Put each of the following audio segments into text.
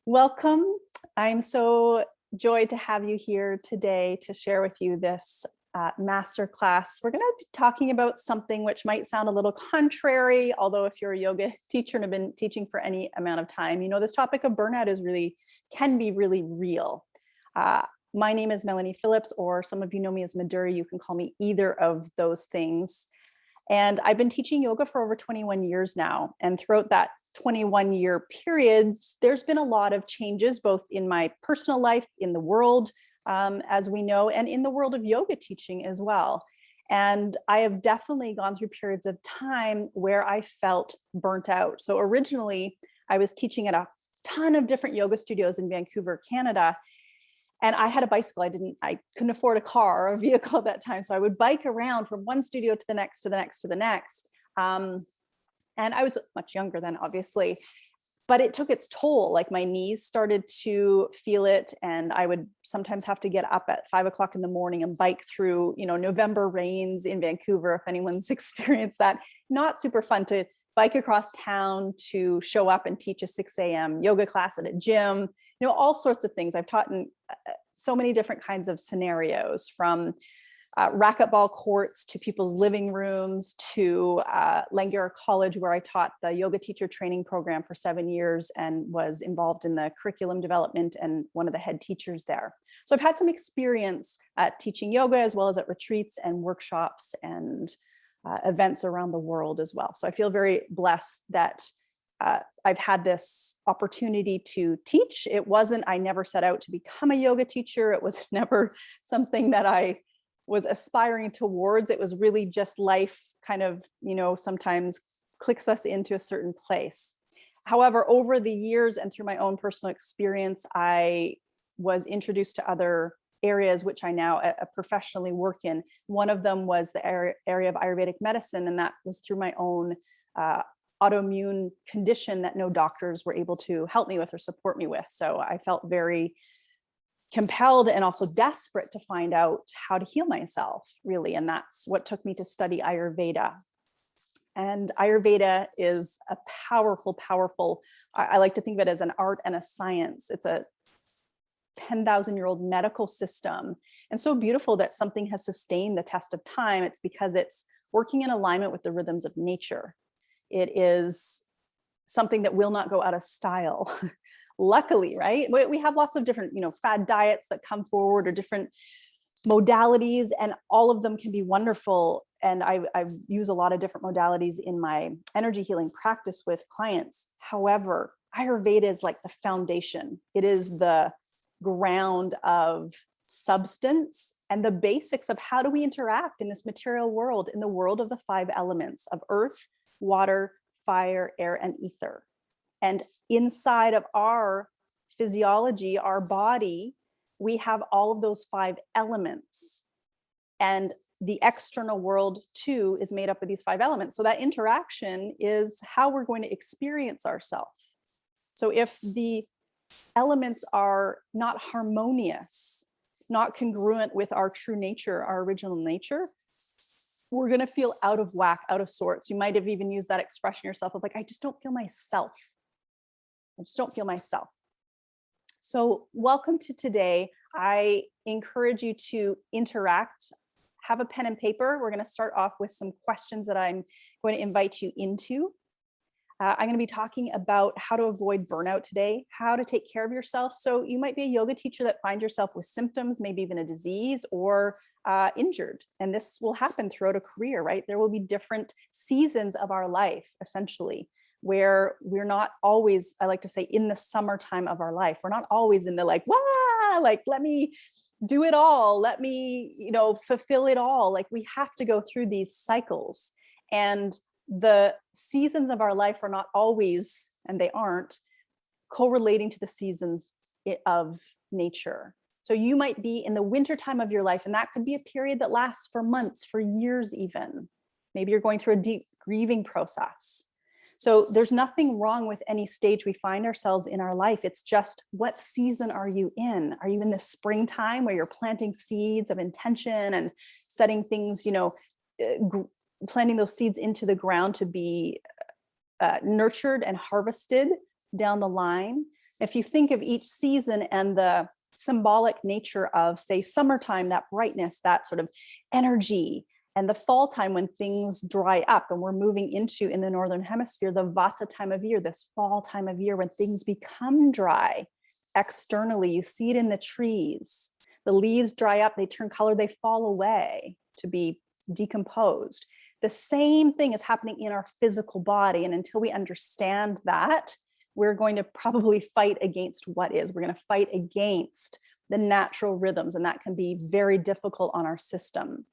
Welcome. I'm so joyed to have you here today to share with you this masterclass. We're going to be talking about something which might sound a little contrary, although if you're a yoga teacher and have been teaching for any amount of time, you know this topic of burnout can be really real. My name is Melanie Phillips, or some of you know me as Maduri. You can call me either of those things. And I've been teaching yoga for over 21 years now. And throughout that 21-year period, there's been a lot of changes, both in my personal life, in the world, as we know, and in the world of yoga teaching as well. And I have definitely gone through periods of time where I felt burnt out. So originally, I was teaching at a ton of different yoga studios in Vancouver, Canada. And I had a bicycle. I couldn't afford a car or a vehicle at that time. So I would bike around from one studio to the next, to the next, to the next. And I was much younger then, obviously, but it took its toll. Like my knees started to feel it. And I would sometimes have to get up at 5 o'clock in the morning and bike through, November rains in Vancouver, if anyone's experienced that. Not super fun to bike across town to show up and teach a 6 a.m. yoga class at a gym, all sorts of things. I've taught in so many different kinds of scenarios, from racquetball courts to people's living rooms to Langara College, where I taught the yoga teacher training program for 7 years and was involved in the curriculum development and one of the head teachers there. So I've had some experience at teaching yoga, as well as at retreats and workshops and events around the world as well. So I feel very blessed that I've had this opportunity to teach. I never set out to become a yoga teacher. It was never something that I was aspiring towards. It was really just life kind of, sometimes clicks us into a certain place. However, over the years and through my own personal experience, I was introduced to other areas which I now professionally work in. One of them was the area of Ayurvedic medicine, and that was through my own autoimmune condition that no doctors were able to help me with or support me with. So I felt very compelled and also desperate to find out how to heal myself, really. And that's what took me to study Ayurveda. And Ayurveda is a powerful, I like to think of it as an art and a science. It's a 10,000-year-old medical system. And so beautiful that something has sustained the test of time. It's because it's working in alignment with the rhythms of nature. It is something that will not go out of style. Luckily, right? We have lots of different, fad diets that come forward, or different modalities, and all of them can be wonderful. And I use a lot of different modalities in my energy healing practice with clients. However, Ayurveda is like the foundation. It is the ground of substance and the basics of how do we interact in this material world, in the world of the 5 elements of earth, water, fire, air, and ether. And inside of our physiology, our body, we have all of those 5 elements. And the external world too is made up of these 5 elements. So that interaction is how we're going to experience ourselves. So if the elements are not harmonious, not congruent with our true nature, our original nature, we're going to feel out of whack, out of sorts. You might have even used that expression yourself of like, I just don't feel myself. I just don't feel myself. So welcome to today. I encourage you to interact, have a pen and paper. We're going to start off with some questions that I'm going to invite you into. I'm going to be talking about how to avoid burnout today, how to take care of yourself. So you might be a yoga teacher that finds yourself with symptoms, maybe even a disease, or injured. And this will happen throughout a career, right? There will be different seasons of our life, essentially, where we're not always, I like to say, in the summertime of our life. We're not always in the like, wow, like, let me do it all. Let me, fulfill it all. Like, we have to go through these cycles. And the seasons of our life are not always, and they aren't, correlating to the seasons of nature. So you might be in the winter time of your life, and that could be a period that lasts for months, for years even. Maybe you're going through a deep grieving process. So there's nothing wrong with any stage we find ourselves in our life. It's just, what season are you in? Are you in the springtime where you're planting seeds of intention and setting things, planting those seeds into the ground to be nurtured and harvested down the line? If you think of each season and the symbolic nature of, say, summertime, that brightness, that sort of energy, and the fall time when things dry up and we're moving into, in the Northern Hemisphere, the Vata time of year, this fall time of year when things become dry externally. You see it in the trees. The leaves dry up, they turn color, they fall away to be decomposed. The same thing is happening in our physical body. And until we understand that, we're going to probably fight against what is. We're going to fight against the natural rhythms, and that can be very difficult on our system.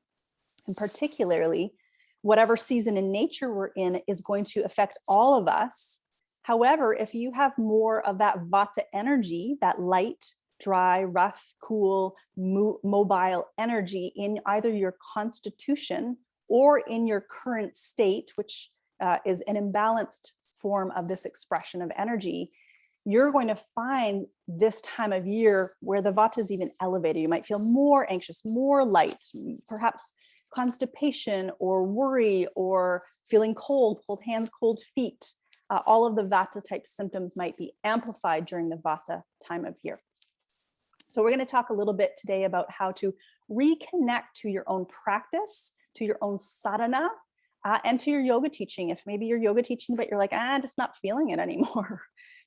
And particularly, whatever season in nature we're in is going to affect all of us. However, if you have more of that Vata energy, that light, dry, rough, cool, mobile energy in either your constitution or in your current state, which is an imbalanced form of this expression of energy, you're going to find this time of year where the Vata is even elevated. You might feel more anxious, more light, perhaps constipation or worry or feeling cold, cold hands, cold feet. All of the Vata type symptoms might be amplified during the Vata time of year. So we're going to talk a little bit today about how to reconnect to your own practice, to your own sadhana, and to your yoga teaching. If maybe you're yoga teaching, but you're like, just not feeling it anymore.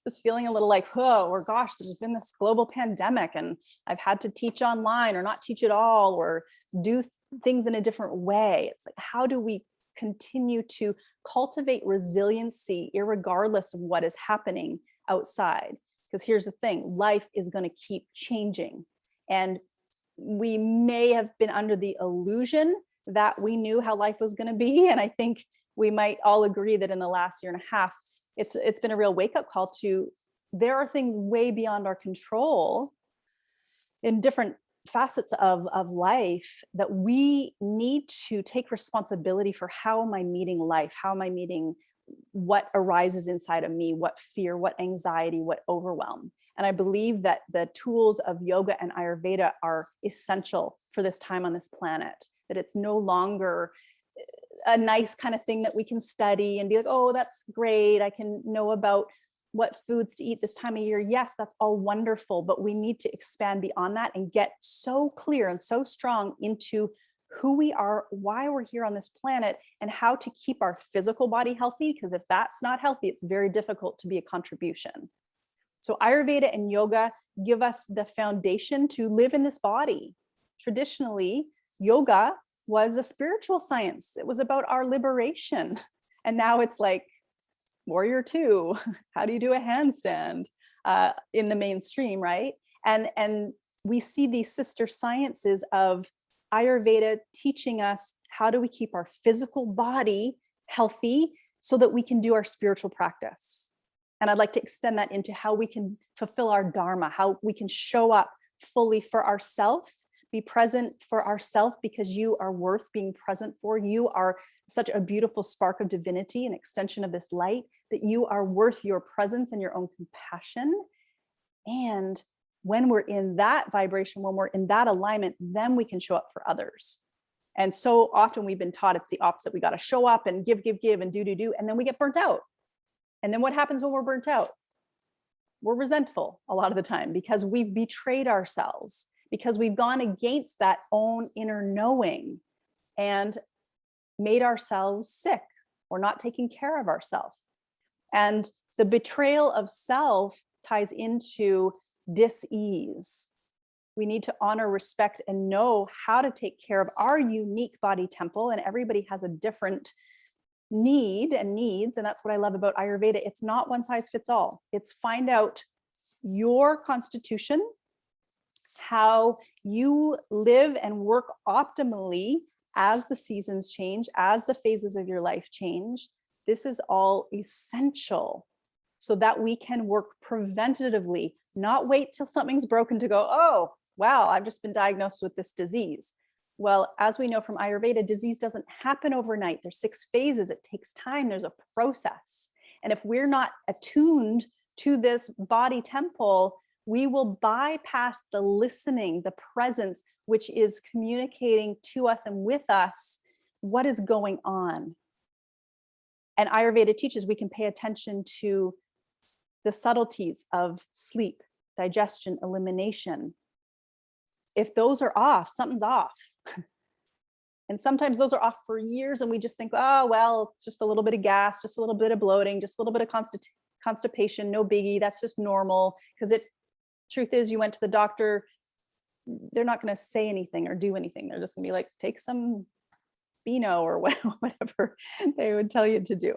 Just feeling a little like, oh, or gosh, there's been this global pandemic and I've had to teach online or not teach at all or do things in a different way. It's like, how do we continue to cultivate resiliency irregardless of what is happening outside? Because here's the thing, life is going to keep changing. And we may have been under the illusion that we knew how life was going to be. And I think we might all agree that in the last year and a half, it's been a real wake-up call to, there are things way beyond our control in different facets of life that we need to take responsibility for. How am I meeting life? How am I meeting what arises inside of me? What fear, what anxiety, what overwhelm? And I believe that the tools of yoga and Ayurveda are essential for this time on this planet, that it's no longer a nice kind of thing that we can study and be like, oh, that's great, I can know about what foods to eat this time of year. Yes, that's all wonderful, but we need to expand beyond that and get so clear and so strong into who we are, why we're here on this planet, and how to keep our physical body healthy. Because if that's not healthy, it's very difficult to be a contribution. So Ayurveda and yoga give us the foundation to live in this body. Traditionally, yoga was a spiritual science. It was about our liberation. And now it's like Warrior Two. How do you do a handstand in the mainstream, right? And we see these sister sciences of Ayurveda teaching us how do we keep our physical body healthy so that we can do our spiritual practice. And I'd like to extend that into how we can fulfill our dharma, how we can show up fully for ourselves, be present for ourselves, because you are worth being present for. You are such a beautiful spark of divinity, an extension of this light, that you are worth your presence and your own compassion. And when we're in that vibration, when we're in that alignment, then we can show up for others. And so often we've been taught it's the opposite. We got to show up and give, and do. And then we get burnt out. And then what happens when we're burnt out? We're resentful a lot of the time because we've betrayed ourselves, because we've gone against that own inner knowing and made ourselves sick or not taking care of ourselves. And the betrayal of self ties into dis-ease. We need to honor, respect, and know how to take care of our unique body temple. And everybody has a different need and needs. And that's what I love about Ayurveda. It's not one size fits all. It's find out your constitution, how you live and work optimally as the seasons change, as the phases of your life change. This is all essential so that we can work preventatively, not wait till something's broken to go, oh, wow, I've just been diagnosed with this disease. Well, as we know from Ayurveda, disease doesn't happen overnight. There's 6 phases. It takes time. There's a process. And if we're not attuned to this body temple, we will bypass the listening, the presence, which is communicating to us and with us what is going on. And Ayurveda teaches we can pay attention to the subtleties of sleep, digestion, elimination. If those are off, something's off. And sometimes those are off for years and we just think, oh, well, it's just a little bit of gas, just a little bit of bloating, just a little bit of constipation, no biggie, that's just normal. Because truth is, you went to the doctor, they're not going to say anything or do anything. They're just going to be like, take some Beano or whatever they would tell you to do.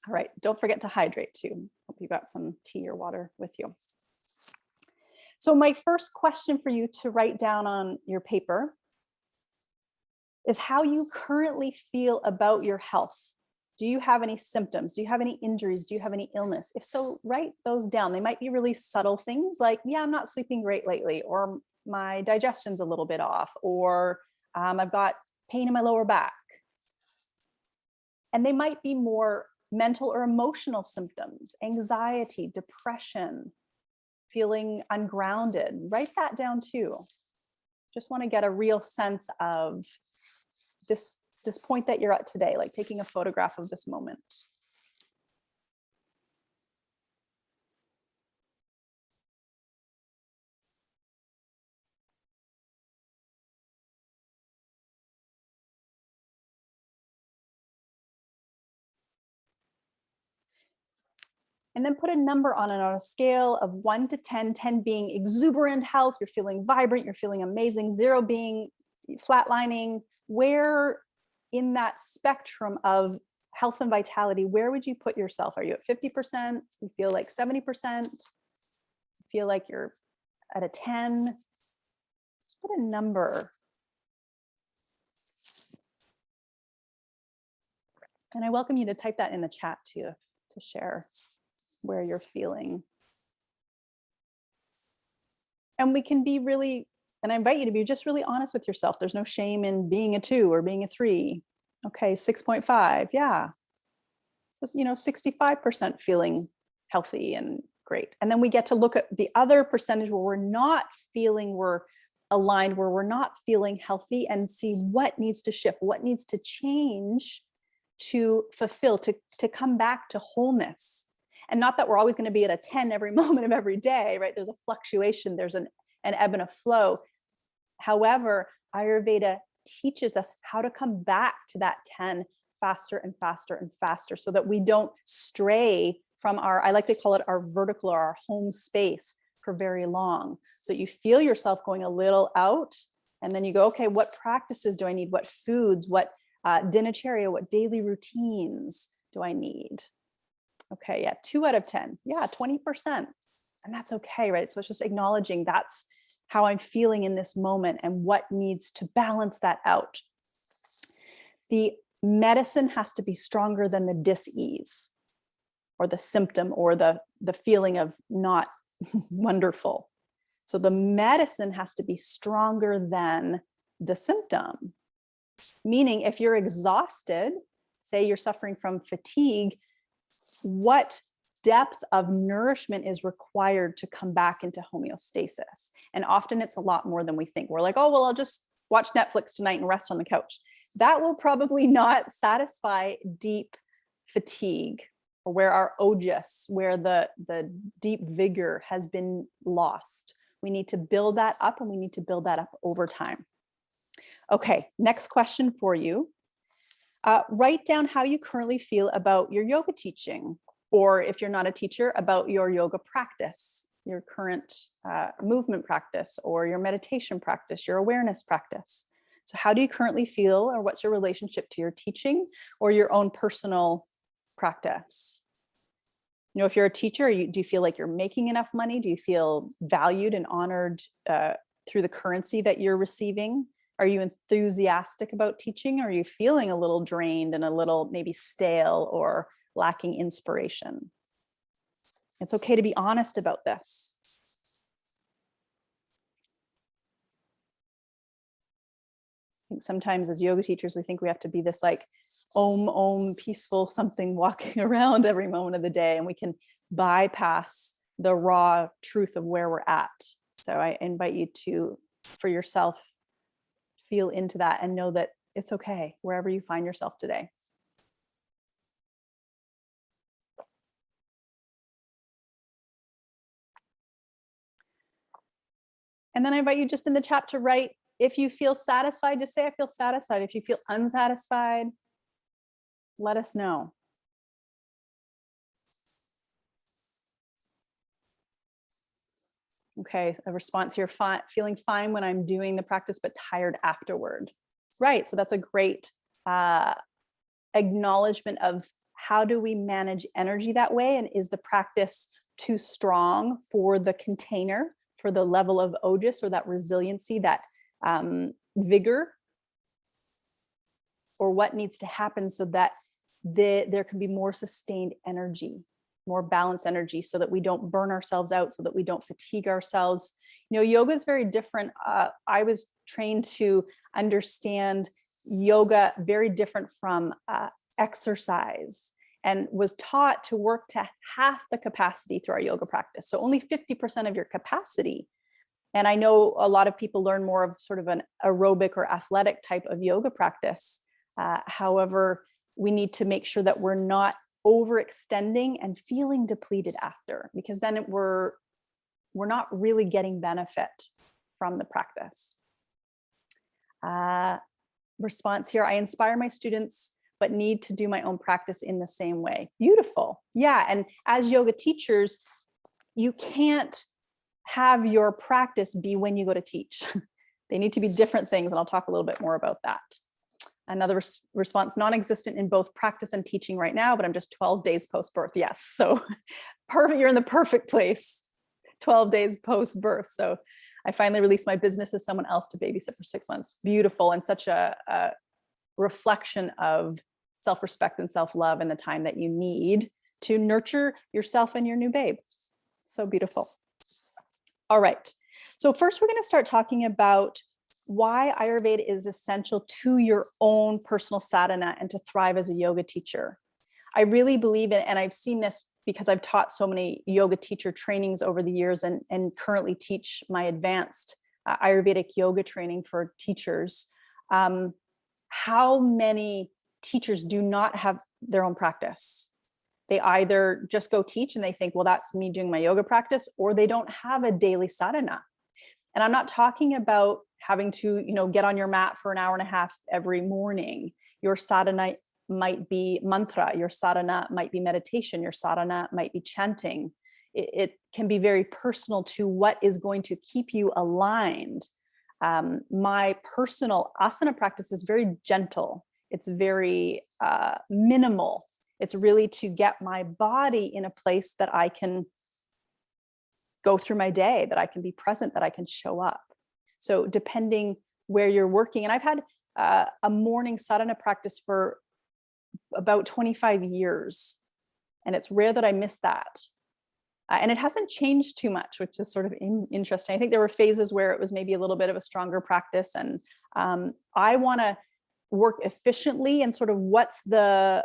All right, don't forget to hydrate too. Hope you got some tea or water with you. So my first question for you to write down on your paper is how you currently feel about your health. Do you have any symptoms? Do you have any injuries? Do you have any illness? If so, write those down. They might be really subtle things like, yeah, I'm not sleeping great lately, or my digestion's a little bit off, or I've got pain in my lower back. And they might be more mental or emotional symptoms, anxiety, depression, feeling ungrounded. Write that down too. Just want to get a real sense of this point that you're at today, like taking a photograph of this moment. And then put a number on it on a scale of 1 to 10, 10 being exuberant health, you're feeling vibrant, you're feeling amazing, 0 being flatlining. Where in that spectrum of health and vitality, where would you put yourself? Are you at 50%? You feel like 70%? You feel like you're at a 10? Just put a number. And I welcome you to type that in the chat too, to share where you're feeling. And we can be really, and I invite you to be just really honest with yourself. There's no shame in being a 2 or being a 3. Okay, 6.5, yeah. So, 65% feeling healthy and great. And then we get to look at the other percentage where we're not feeling we're aligned, where we're not feeling healthy, and see what needs to shift, what needs to change to fulfill, to come back to wholeness. And not that we're always going to be at a 10 every moment of every day, right? There's a fluctuation, there's an ebb and a flow. However, Ayurveda teaches us how to come back to that 10 faster and faster and faster, so that we don't stray from I like to call it our vertical or our home space for very long. So that you feel yourself going a little out, and then you go, okay, what practices do I need? What foods, what dinacharya, what daily routines do I need? Okay, yeah, 2 out of 10, yeah, 20%. And that's okay, right? So it's just acknowledging that's how I'm feeling in this moment and what needs to balance that out. The medicine has to be stronger than the dis-ease or the symptom or the feeling of not wonderful. So the medicine has to be stronger than the symptom. Meaning if you're exhausted, say you're suffering from fatigue, what depth of nourishment is required to come back into homeostasis? And often it's a lot more than we think. We're like, oh, well, I'll just watch Netflix tonight and rest on the couch. That will probably not satisfy deep fatigue, or where our ojas, where the deep vigor has been lost. We need to build that up, and we need to build that up over time. Okay, next question for you. Write down how you currently feel about your yoga teaching, or if you're not a teacher, about your yoga practice, your current movement practice, or your meditation practice, your awareness practice. So how do you currently feel, or what's your relationship to your teaching or your own personal practice? If you're a teacher, do you feel like you're making enough money? Do you feel valued and honored through the currency that you're receiving? Are you enthusiastic about teaching? Or are you feeling a little drained and a little maybe stale or lacking inspiration? It's okay to be honest about this. I think sometimes as yoga teachers, we think we have to be this like om, peaceful something walking around every moment of the day, and we can bypass the raw truth of where we're at. So I invite you to, for yourself, feel into that and know that it's okay wherever you find yourself today. And then I invite you just in the chat to write, if you feel satisfied, just say, I feel satisfied. If you feel unsatisfied, let us know. Okay, a response here, feeling fine when I'm doing the practice, but tired afterward. Right, so that's a great acknowledgement of how do we manage energy that way, and is the practice too strong for the container, for the level of ojas or that resiliency, that vigor, or what needs to happen so that there can be more sustained energy, more balanced energy, so that we don't burn ourselves out, so that we don't fatigue ourselves. You know, yoga is very different. I was trained to understand yoga very different from exercise, and was taught to work to half the capacity through our yoga practice. So only 50% of your capacity. And I know a lot of people learn more of sort of an aerobic or athletic type of yoga practice. However, we need to make sure that we're not overextending and feeling depleted after, because then we're not really getting benefit from the practice. Response here, I inspire my students, but need to do my own practice in the same way. Beautiful. Yeah, and as yoga teachers, you can't have your practice be when you go to teach. They need to be different things, and I'll talk a little bit more about that. Another response, non-existent in both practice and teaching right now, but I'm just 12 days post-birth. Yes, so perfect, you're in the perfect place. 12 days post-birth. So I finally released my business as someone else to babysit for 6 months. Beautiful, and such a reflection of self-respect and self-love and the time that you need to nurture yourself and your new babe. So beautiful. All right, so first we're going to start talking about why Ayurveda is essential to your own personal sadhana and to thrive as a yoga teacher. I really believe in, and I've seen this because I've taught so many yoga teacher trainings over the years, and currently teach my advanced Ayurvedic yoga training for teachers. How many teachers do not have their own practice? They either just go teach and they think, well, that's me doing my yoga practice, or they don't have a daily sadhana. And I'm not talking about having to, get on your mat for an hour and a half every morning. Your sadhana might be mantra, your sadhana might be meditation, your sadhana might be chanting. It can be very personal to what is going to keep you aligned. My personal asana practice is very gentle. It's very minimal. It's really to get my body in a place that I can go through my day, that I can be present, that I can show up. So depending where you're working, and I've had a morning sadhana practice for about 25 years, and it's rare that I miss that. And it hasn't changed too much, which is sort of interesting. I think there were phases where it was maybe a little bit of a stronger practice, and I want to work efficiently, and sort of what's the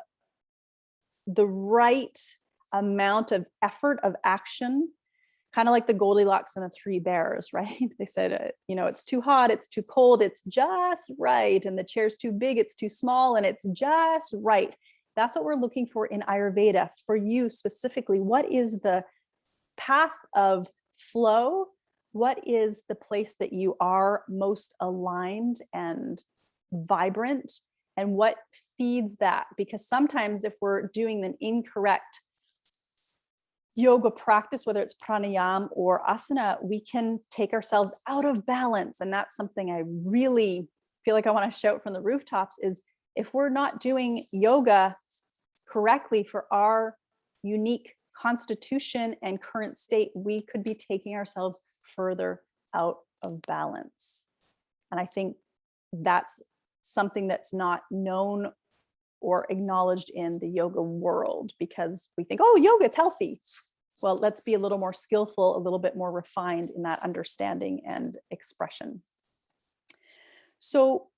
right amount of effort, of action, kind of like the Goldilocks and the Three Bears, right? They said, it's too hot, it's too cold, it's just right. And the chair's too big, it's too small, and it's just right. That's what we're looking for in Ayurveda. For you specifically, what is the path of flow? What is the place that you are most aligned and vibrant? And what feeds that? Because sometimes if we're doing an incorrect yoga practice, whether it's pranayama or asana, we can take ourselves out of balance. And that's something I really feel like I want to shout from the rooftops, is if we're not doing yoga correctly for our unique constitution and current state, we could be taking ourselves further out of balance. And I think that's something that's not known or acknowledged in the yoga world, because we think, oh, yoga, it's healthy. Well, let's be a little more skillful, a little bit more refined in that understanding and expression. So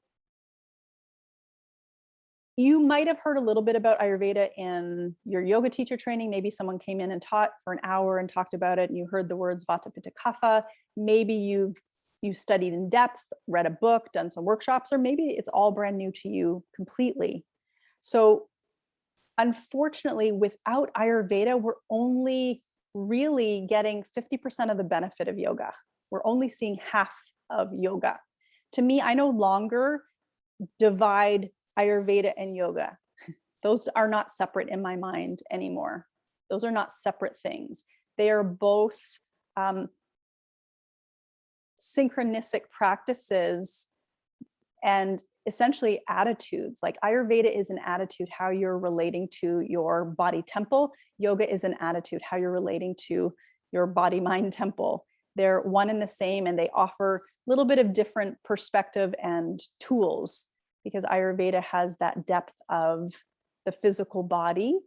you might have heard a little bit about Ayurveda in your yoga teacher training. Maybe someone came in and taught for an hour and talked about it, and you heard the words Vata, Pitta, Kapha. Maybe you studied in depth, read a book, done some workshops, or maybe it's all brand new to you completely. So unfortunately, without Ayurveda, we're only really getting 50% of the benefit of yoga. We're only seeing half of yoga. To me, I no longer divide Ayurveda and yoga. Those are not separate in my mind anymore. Those are not separate things. They are both synchronistic practices and essentially attitudes. Like Ayurveda is an attitude, how you're relating to your body temple. Yoga is an attitude, how you're relating to your body mind temple. They're one and the same, and they offer a little bit of different perspective and tools, because Ayurveda has that depth of the physical body.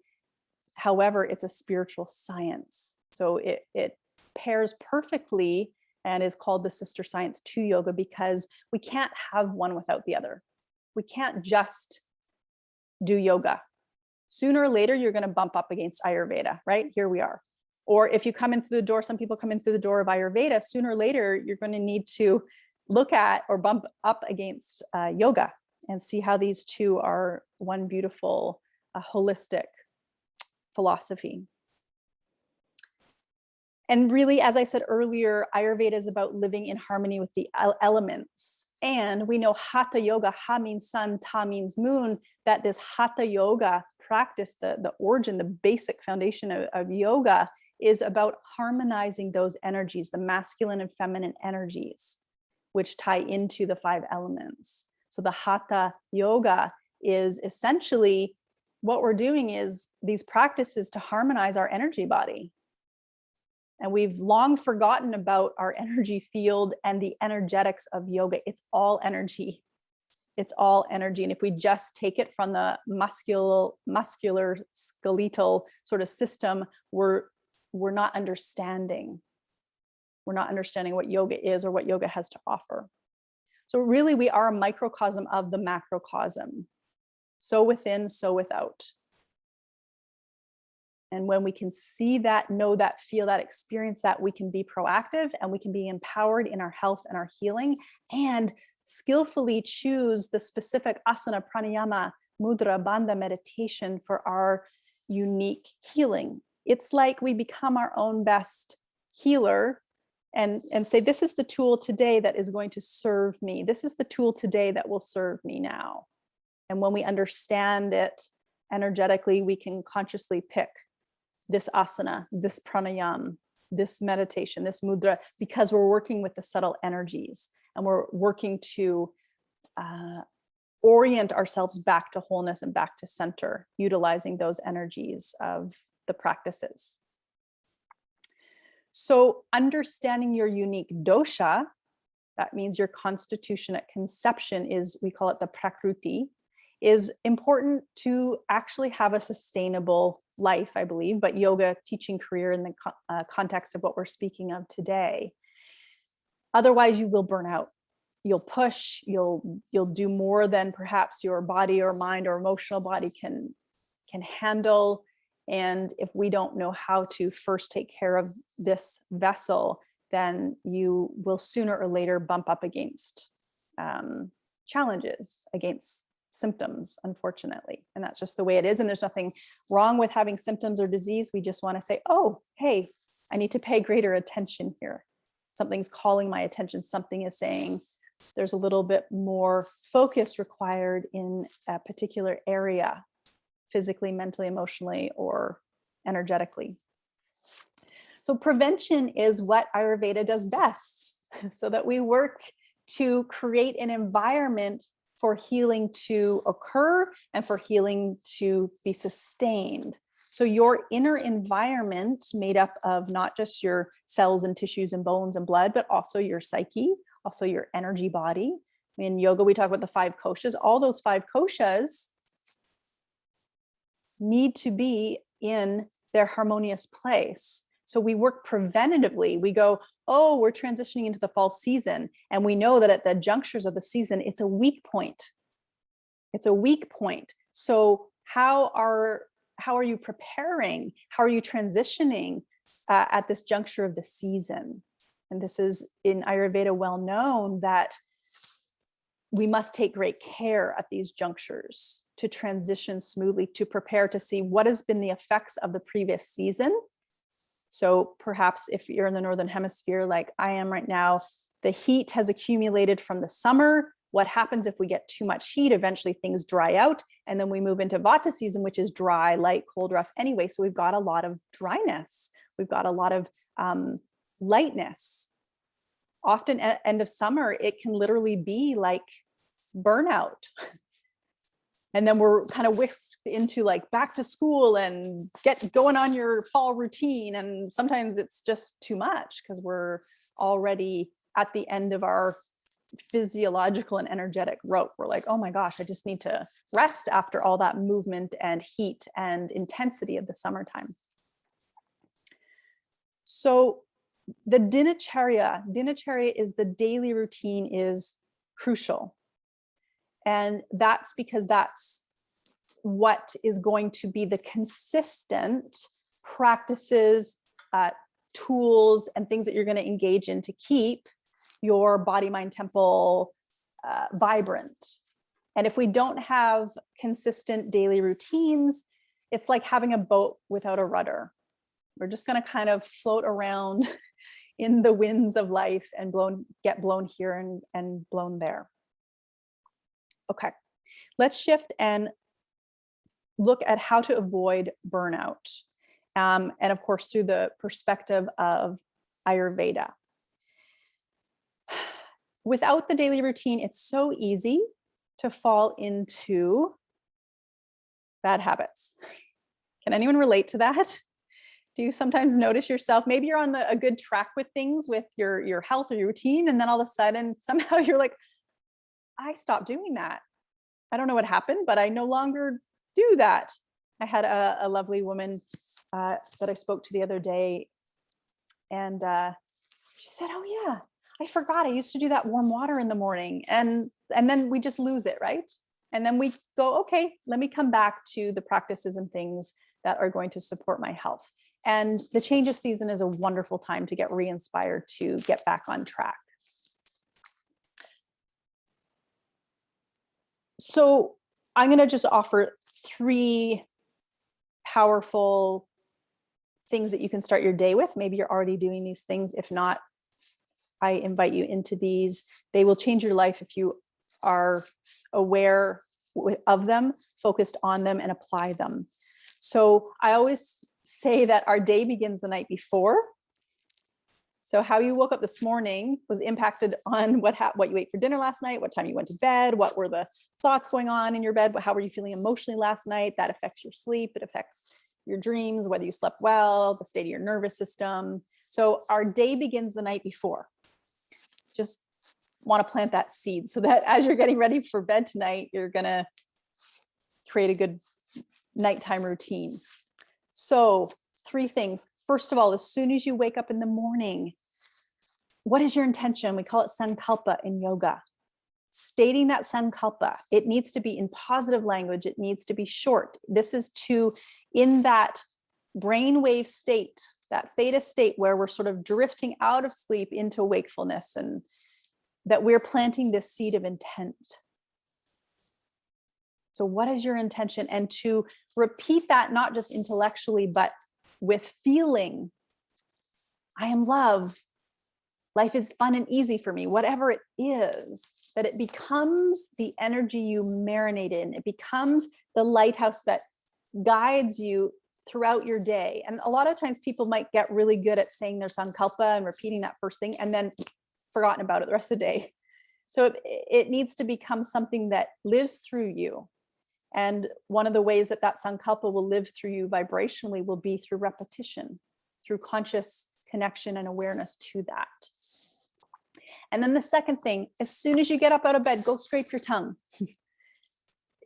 However, it's a spiritual science. So it pairs perfectly and is called the sister science to yoga, because we can't have one without the other. We can't just do yoga. Sooner or later, you're going to bump up against Ayurveda, right? Here we are. Or if you come in through the door, some people come in through the door of Ayurveda, sooner or later, you're going to need to look at or bump up against yoga and see how these two are one beautiful, holistic philosophy. And really, as I said earlier, Ayurveda is about living in harmony with the elements. And we know Hatha Yoga, Ha means sun, Ta means moon, that this Hatha Yoga practice, the origin, the basic foundation of yoga, is about harmonizing those energies, the masculine and feminine energies, which tie into the 5 elements. So the Hatha Yoga is essentially, what we're doing is these practices to harmonize our energy body. And we've long forgotten about our energy field and the energetics of yoga. It's all energy. It's all energy. And if we just take it from the muscular skeletal sort of system, we're not understanding. We're not understanding what yoga is or what yoga has to offer. So really, we are a microcosm of the macrocosm. So within, so without. And when we can see that, know that, feel that, experience that, we can be proactive and we can be empowered in our health and our healing, and skillfully choose the specific asana, pranayama, mudra, bandha meditation for our unique healing. It's like we become our own best healer and say, this is the tool today that is going to serve me. This is the tool today that will serve me now. And when we understand it energetically, we can consciously pick this asana, this pranayama, this meditation, this mudra, because we're working with the subtle energies and we're working to orient ourselves back to wholeness and back to center, utilizing those energies of the practices. So understanding your unique dosha, that means your constitution at conception is, we call it the prakruti, is important to actually have a sustainable life, I believe, but yoga teaching career in the context of what we're speaking of today. Otherwise, you will burn out. You'll push, you'll do more than perhaps your body or mind or emotional body can handle. And if we don't know how to first take care of this vessel, then you will sooner or later bump up against challenges, against symptoms, unfortunately. And that's just the way it is. And there's nothing wrong with having symptoms or disease. We just want to say, oh, hey, I need to pay greater attention here. Something's calling my attention. Something is saying there's a little bit more focus required in a particular area, physically, mentally, emotionally, or energetically. So prevention is what Ayurveda does best, so that we work to create an environment for healing to occur and for healing to be sustained. So your inner environment, made up of not just your cells and tissues and bones and blood, but also your psyche, also your energy body. In yoga, we talk about the 5 koshas. All those 5 koshas need to be in their harmonious place. So we work preventatively. We go, oh, we're transitioning into the fall season. And we know that at the junctures of the season, it's a weak point. It's a weak point. So how are you preparing? How are you transitioning at this juncture of the season? And this is in Ayurveda well known that we must take great care at these junctures to transition smoothly, to prepare to see what has been the effects of the previous season, So perhaps if you're in the Northern Hemisphere, like I am right now, the heat has accumulated from the summer. What happens if we get too much heat? Eventually things dry out, and then we move into Vata season, which is dry, light, cold, rough anyway. So we've got a lot of dryness. We've got a lot of lightness. Often at end of summer, it can literally be like burnout. And then we're kind of whisked into like back to school and get going on your fall routine. And sometimes it's just too much because we're already at the end of our physiological and energetic rope. We're like, oh my gosh, I just need to rest after all that movement and heat and intensity of the summertime. So the dinacharya is the daily routine, is crucial. And that's because that's what is going to be the consistent practices, tools, and things that you're going to engage in to keep your body, mind, temple vibrant. And if we don't have consistent daily routines, it's like having a boat without a rudder. We're just going to kind of float around in the winds of life and get blown here and blown there. Okay, let's shift and look at how to avoid burnout. And of course, through the perspective of Ayurveda. Without the daily routine, it's so easy to fall into bad habits. Can anyone relate to that? Do you sometimes notice yourself, maybe you're on a good track with things, with your health or your routine, and then all of a sudden, somehow you're like, I stopped doing that. I don't know what happened, but I no longer do that. I had a lovely woman that I spoke to the other day, and she said, oh yeah, I forgot I used to do that warm water in the morning. And then we just lose it, right? And then we go, okay, let me come back to the practices and things that are going to support my health. And the change of season is a wonderful time to get re-inspired to get back on track. So I'm going to just offer 3 powerful things that you can start your day with. Maybe you're already doing these things. If not, I invite you into these. They will change your life if you are aware of them, focused on them, and apply them. So I always say that our day begins the night before. So how you woke up this morning was impacted on what you ate for dinner last night, what time you went to bed, what were the thoughts going on in your bed, how were you feeling emotionally last night. That affects your sleep, it affects your dreams, whether you slept well, the state of your nervous system. So our day begins the night before. Just want to plant that seed so that as you're getting ready for bed tonight, you're going to create a good nighttime routine. So 3 things. First of all, as soon as you wake up in the morning, what is your intention? We call it sankalpa in yoga. Stating that sankalpa, it needs to be in positive language. It needs to be short. This is in that brainwave state, that theta state where we're sort of drifting out of sleep into wakefulness, and that we're planting this seed of intent. So what is your intention? And to repeat that, not just intellectually, but with feeling. I am love. Life is fun and easy for me, whatever it is, that it becomes the energy you marinate in. It becomes the lighthouse that guides you throughout your day. And a lot of times people might get really good at saying their sankalpa and repeating that first thing and then forgotten about it the rest of the day. So it needs to become something that lives through you. And one of the ways that sankalpa will live through you vibrationally will be through repetition, through conscious connection and awareness to that. And then the second thing, as soon as you get up out of bed, go scrape your tongue.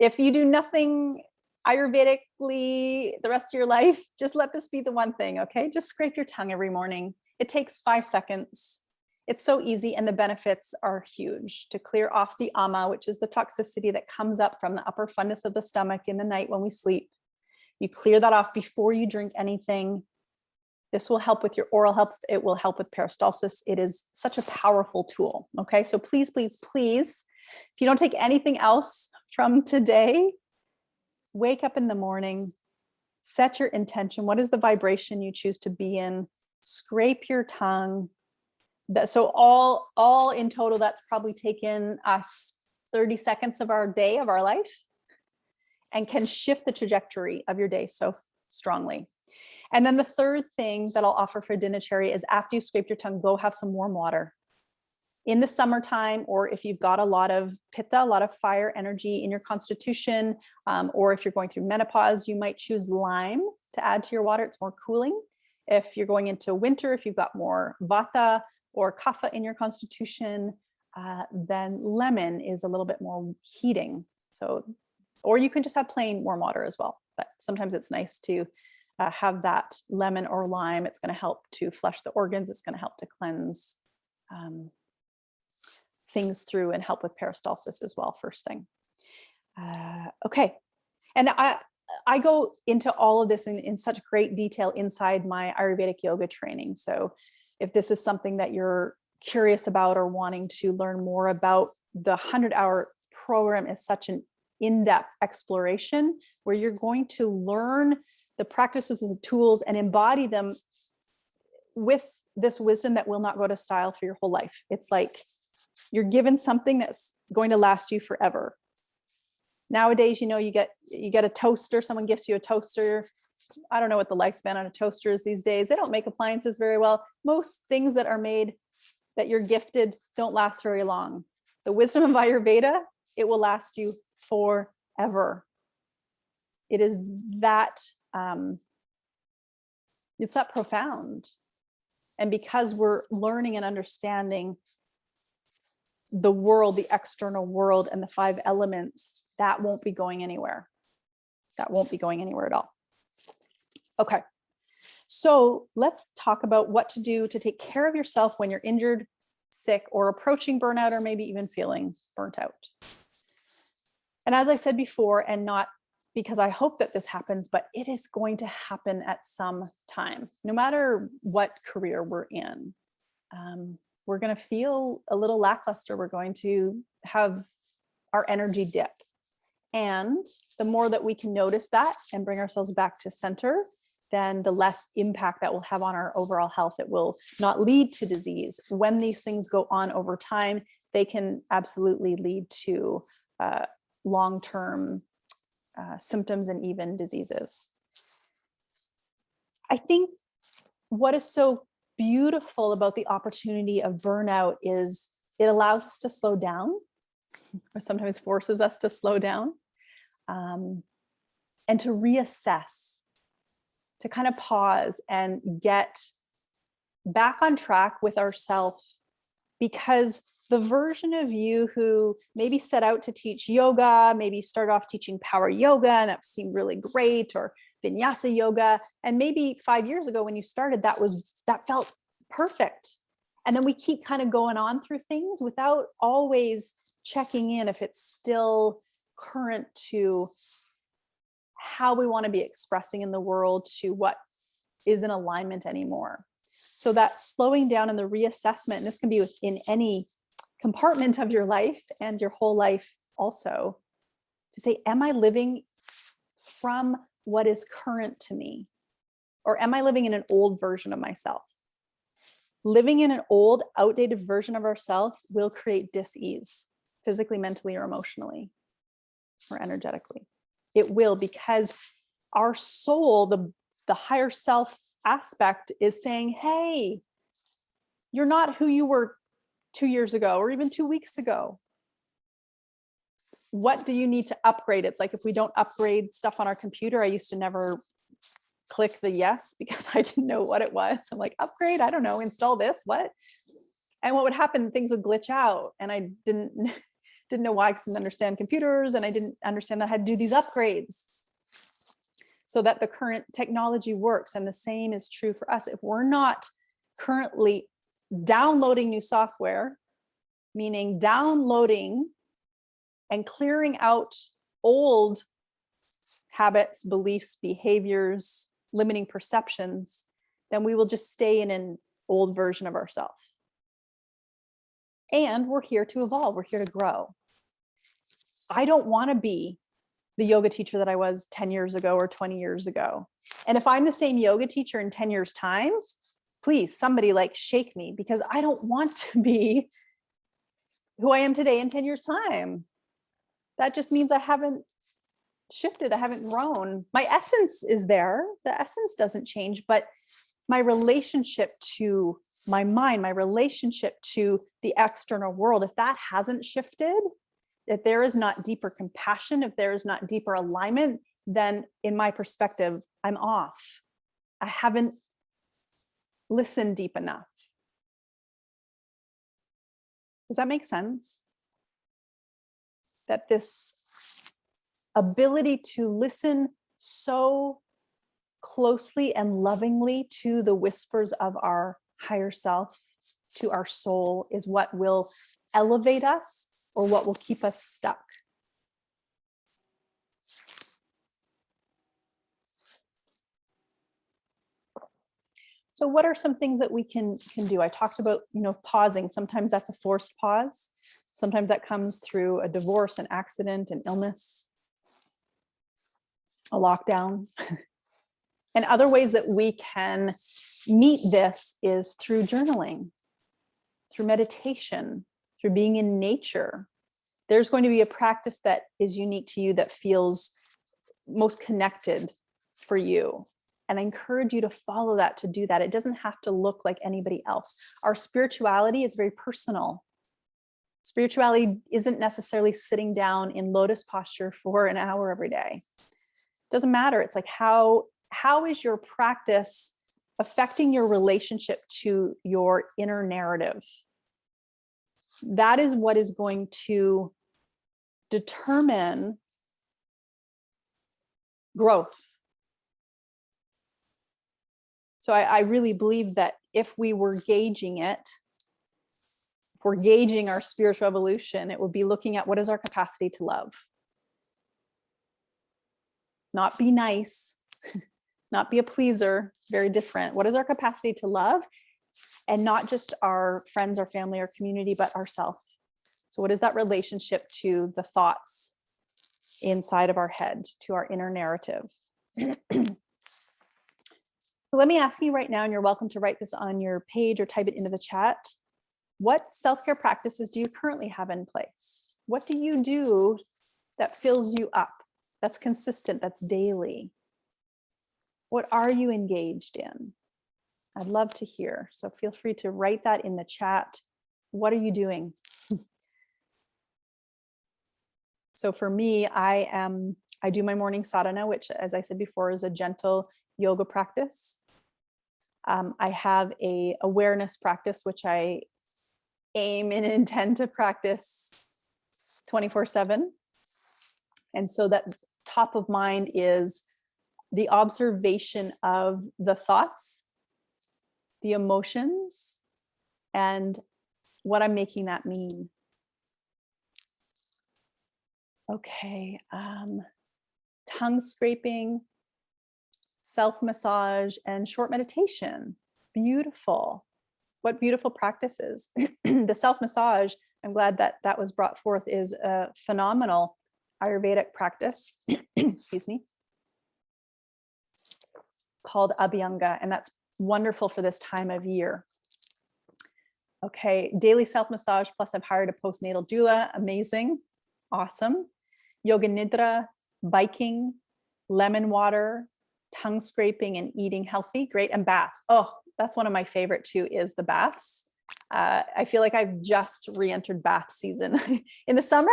If you do nothing Ayurvedically the rest of your life, just let this be the one thing, okay? Just scrape your tongue every morning. It takes 5 seconds. It's so easy, and the benefits are huge to clear off the ama, which is the toxicity that comes up from the upper fundus of the stomach in the night when we sleep. You clear that off before you drink anything. This will help with your oral health. It will help with peristalsis. It is such a powerful tool. Okay, so please, please, please, if you don't take anything else from today, wake up in the morning, set your intention. What is the vibration you choose to be in? scrape your tongue. So all in total, that's probably taken us 30 seconds of our day, of our life, and can shift the trajectory of your day so strongly. And then the third thing that I'll offer for dinnerary is after you scrape your tongue, go have some warm water. In the summertime, or if you've got a lot of pitta, a lot of fire energy in your constitution, or if you're going through menopause, you might choose lime to add to your water. It's more cooling. If you're going into winter, if you've got more vata or kapha in your constitution, then lemon is a little bit more heating. So, or you can just have plain warm water as well. But sometimes it's nice to have that lemon or lime. It's going to help to flush the organs. It's going to help to cleanse things through and help with peristalsis as well, first thing. Okay. And I go into all of this in such great detail inside my Ayurvedic yoga training. So if this is something that you're curious about or wanting to learn more about, the 100-hour program is such an in-depth exploration where you're going to learn the practices and the tools and embody them with this wisdom that will not go to style for your whole life. It's like you're given something that's going to last you forever. Nowadays, you get a toaster, someone gifts you a toaster. I don't know what the lifespan on a toaster is these days. They don't make appliances very well. Most things that are made that you're gifted don't last very long. The wisdom of Ayurveda, it will last you forever. It is that, it's that profound. And because we're learning and understanding the world, the external world, and the 5 elements, that won't be going anywhere. That won't be going anywhere at all. Okay, so let's talk about what to do to take care of yourself when you're injured, sick, or approaching burnout, or maybe even feeling burnt out. And as I said before, and not because I hope that this happens, but it is going to happen at some time, no matter what career we're in. We're going to feel a little lackluster. We're going to have our energy dip. And the more that we can notice that and bring ourselves back to center, then the less impact that will have on our overall health. It will not lead to disease. When these things go on over time, they can absolutely lead to long-term symptoms and even diseases. I think what is so beautiful about the opportunity of burnout is it allows us to slow down, or sometimes forces us to slow down, and to reassess, to kind of pause and get back on track with ourselves, because the version of you who maybe set out to teach yoga, maybe started off teaching power yoga and that seemed really great, or vinyasa yoga, and maybe 5 years ago when you started, that felt perfect. And then we keep kind of going on through things without always checking in if it's still current to how we want to be expressing in the world, to what is in alignment anymore. So that slowing down and the reassessment, and this can be within any compartment of your life and your whole life also, to say, am I living from what is current to me? Or am I living in an old version of myself? Living in an old, outdated version of ourselves will create dis-ease, physically, mentally, or emotionally, or energetically. It will, because our soul, the higher self aspect, is saying, hey, you're not who you were 2 years ago, or even 2 weeks ago. What do you need to upgrade? It's like if we don't upgrade stuff on our computer, I used to never click the yes because I didn't know what it was. I'm like, upgrade, I don't know, install this, what? And what would happen, things would glitch out, and I didn't know why. I didn't understand computers, and I didn't understand that I had to do these upgrades so that the current technology works. And the same is true for us. If we're not currently downloading new software, meaning downloading and clearing out old habits, beliefs, behaviors, limiting perceptions, then we will just stay in an old version of ourselves. And we're here to evolve. We're here to grow. I don't want to be the yoga teacher that I was 10 years ago or 20 years ago. And if I'm the same yoga teacher in 10 years' time, please, somebody like shake me, because I don't want to be who I am today in 10 years time. That just means I haven't shifted. I haven't grown. My essence is there. The essence doesn't change, but my relationship to my mind, my relationship to the external world, if that hasn't shifted, if there is not deeper compassion, if there is not deeper alignment, then in my perspective, I'm off. I haven't listened deep enough. Does that make sense? That this ability to listen so closely and lovingly to the whispers of our higher self, to our soul, is what will elevate us or what will keep us stuck. So what are some things that we can do? I talked about, pausing. Sometimes that's a forced pause. Sometimes that comes through a divorce, an accident, an illness, a lockdown. And other ways that we can meet this is through journaling, through meditation, through being in nature. There's going to be a practice that is unique to you, that feels most connected for you. And I encourage you to follow that, to do that. It doesn't have to look like anybody else. Our spirituality is very personal. Spirituality isn't necessarily sitting down in lotus posture for an hour every day. It doesn't matter. It's like, how is your practice affecting your relationship to your inner narrative? That is what is going to determine growth. So I really believe that if we were gauging it, if we're gauging our spiritual evolution, it would be looking at what is our capacity to love. Not be nice, not be a pleaser, very different. What is our capacity to love? And not just our friends, our family, our community, but ourselves. So what is that relationship to the thoughts inside of our head, to our inner narrative? So let me ask you right now, and you're welcome to write this on your page or type it into the chat. What self-care practices do you currently have in place? What do you do that fills you up, that's consistent, that's daily? What are you engaged in? I'd love to hear. So feel free to write that in the chat. What are you doing? So for me, I do my morning sadhana, which, as I said before, is a gentle yoga practice. I have a awareness practice, which I aim and intend to practice 24/7. And so that top of mind is the observation of the thoughts, the emotions, and what I'm making that mean. Okay, tongue scraping, self-massage, and short meditation. Beautiful. What beautiful practices. The self-massage, I'm glad that that was brought forth, is a phenomenal Ayurvedic practice, excuse me, called Abhyanga, and that's wonderful for this time of year. Okay, daily self-massage, plus I've hired a postnatal doula. Amazing, awesome. Yoga nidra, biking, lemon water, tongue scraping, and eating healthy. Great. And baths. Oh, that's one of my favorite too, is the baths. I feel like I've just re-entered bath season. In the summer,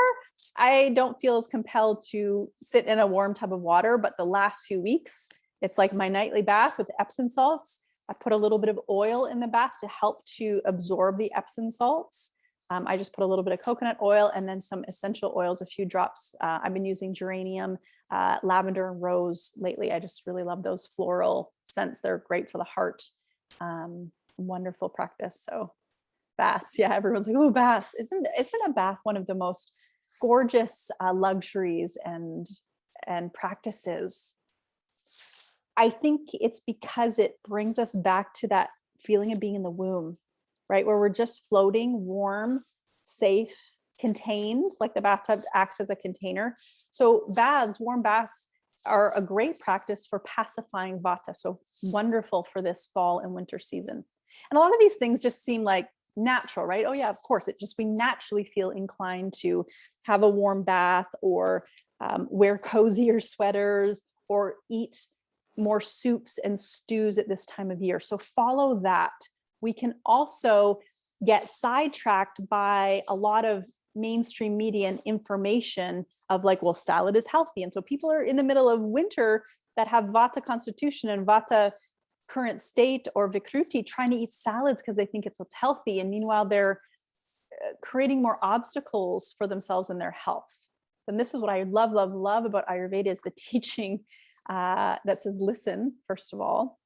I don't feel as compelled to sit in a warm tub of water, but the last few weeks, it's like my nightly bath with Epsom salts. I put a little bit of oil in the bath to help to absorb the Epsom salts. I just put a little bit of coconut oil and then some essential oils, a few drops. I've been using geranium, lavender, and rose lately. I just really love those floral scents. They're great for the heart. Wonderful practice. So baths, yeah, everyone's like, oh, baths. Isn't a bath one of the most gorgeous luxuries and practices? I think it's because it brings us back to that feeling of being in the womb, right? Where we're just floating, warm, safe, contained, like the bathtub acts as a container. So baths, warm baths, are a great practice for pacifying Vata. So wonderful for this fall and winter season. And a lot of these things just seem like natural, right? Oh yeah, of course. We naturally feel inclined to have a warm bath, or wear cozier sweaters, or eat more soups and stews at this time of year. So follow that. We can also get sidetracked by a lot of mainstream media and information of like, well, salad is healthy. And so people are in the middle of winter that have Vata constitution and Vata current state or Vikruti trying to eat salads because they think it's what's healthy. And meanwhile, they're creating more obstacles for themselves and their health. And this is what I love, love, love about Ayurveda, is the teaching that says, listen, first of all.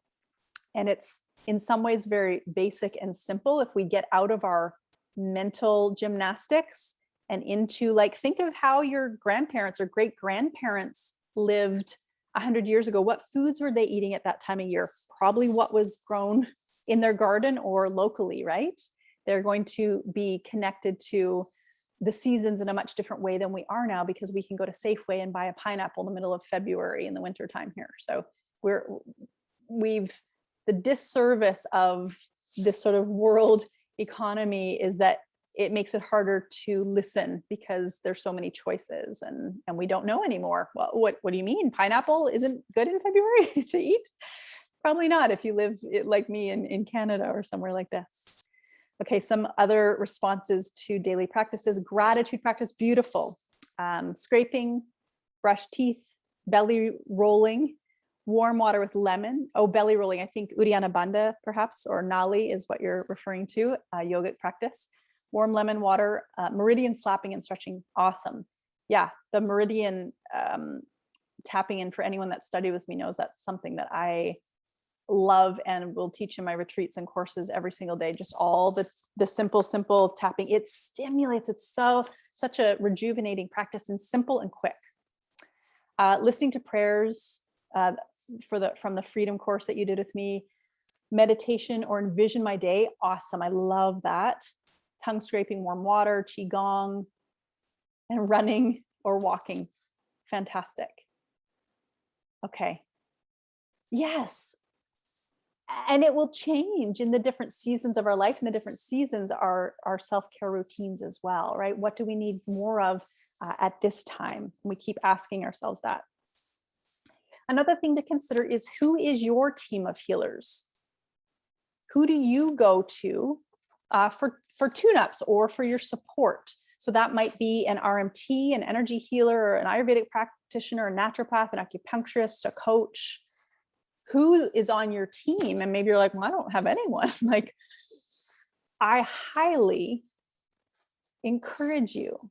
And it's in some ways very basic and simple. If we get out of our mental gymnastics and into, like, think of how your grandparents or great grandparents lived 100 years ago. What foods were they eating at that time of year? Probably what was grown in their garden or locally, right? They're going to be connected to the seasons in a much different way than we are now, because we can go to Safeway and buy a pineapple in the middle of February in the winter time here. So the disservice of this sort of world economy is that it makes it harder to listen because there's so many choices, and we don't know anymore. Well, what do you mean? Pineapple isn't good in February to eat? Probably not if you live like me in Canada or somewhere like this. Okay, some other responses to daily practices. Gratitude practice, beautiful. Scraping, brush teeth, belly rolling, warm water with lemon. Oh, belly rolling, I think Uddiyana Bandha perhaps, or Nali is what you're referring to, yogic practice. Warm lemon water, meridian slapping and stretching, awesome. Yeah, the meridian tapping in, for anyone that studied with me knows that's something that I love and will teach in my retreats and courses every single day. Just all the simple tapping. It stimulates. It's such a rejuvenating practice, and simple and quick. Listening to prayers from the freedom course that you did with me. Meditation or envision my day. Awesome. I love that. Tongue scraping, warm water, qigong, and running or walking. Fantastic. Okay. Yes. And it will change in the different seasons of our life, and the different seasons are our self-care routines as well, right? What do we need more of at this time? We keep asking ourselves that. Another thing to consider is, who is your team of healers? Who do you go to for tune-ups or for your support? So that might be an RMT, an energy healer, or an Ayurvedic practitioner, a naturopath, an acupuncturist, a coach. Who is on your team? And maybe you're like, well, I don't have anyone. Like, I highly encourage you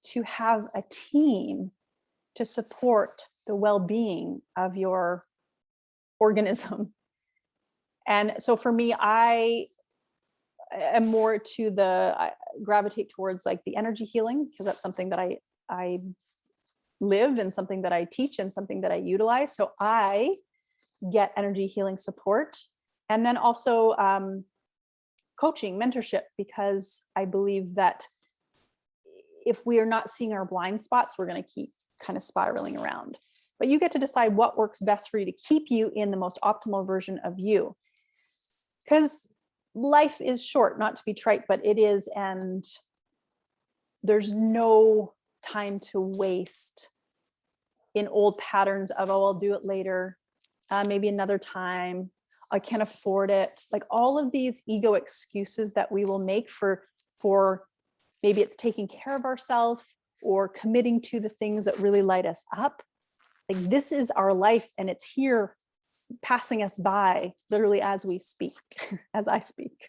to have a team to support the well-being of your organism. And so for me, I am more to I gravitate towards like the energy healing, because that's something that I live, and something that I teach, and something that I utilize. So I get energy healing support, and then also coaching, mentorship, because I believe that if we are not seeing our blind spots, we're going to keep kind of spiraling around. But you get to decide what works best for you to keep you in the most optimal version of you, because life is short, not to be trite, but it is, and there's no time to waste in old patterns of, oh, I'll do it later, maybe another time, I can't afford it. Like all of these ego excuses that we will make for maybe it's taking care of ourselves or committing to the things that really light us up. Like, this is our life, and it's here passing us by literally as we speak, as I speak.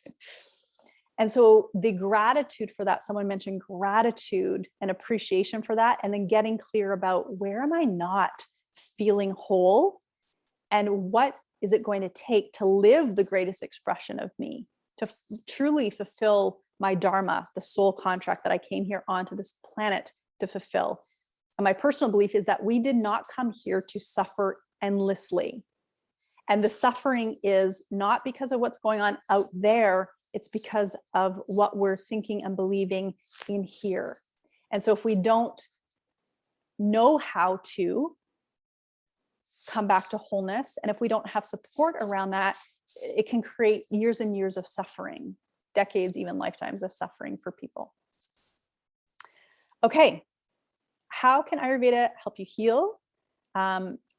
And so the gratitude for that, someone mentioned gratitude and appreciation for that, and then getting clear about, where am I not feeling whole, and what is it going to take to live the greatest expression of me, to truly fulfill my dharma, the soul contract that I came here onto this planet to fulfill. And my personal belief is that we did not come here to suffer endlessly. And the suffering is not because of what's going on out there, it's because of what we're thinking and believing in here. And so if we don't know how to come back to wholeness. And if we don't have support around that, it can create years and years of suffering, decades, even lifetimes of suffering for people. Okay, how can Ayurveda help you heal?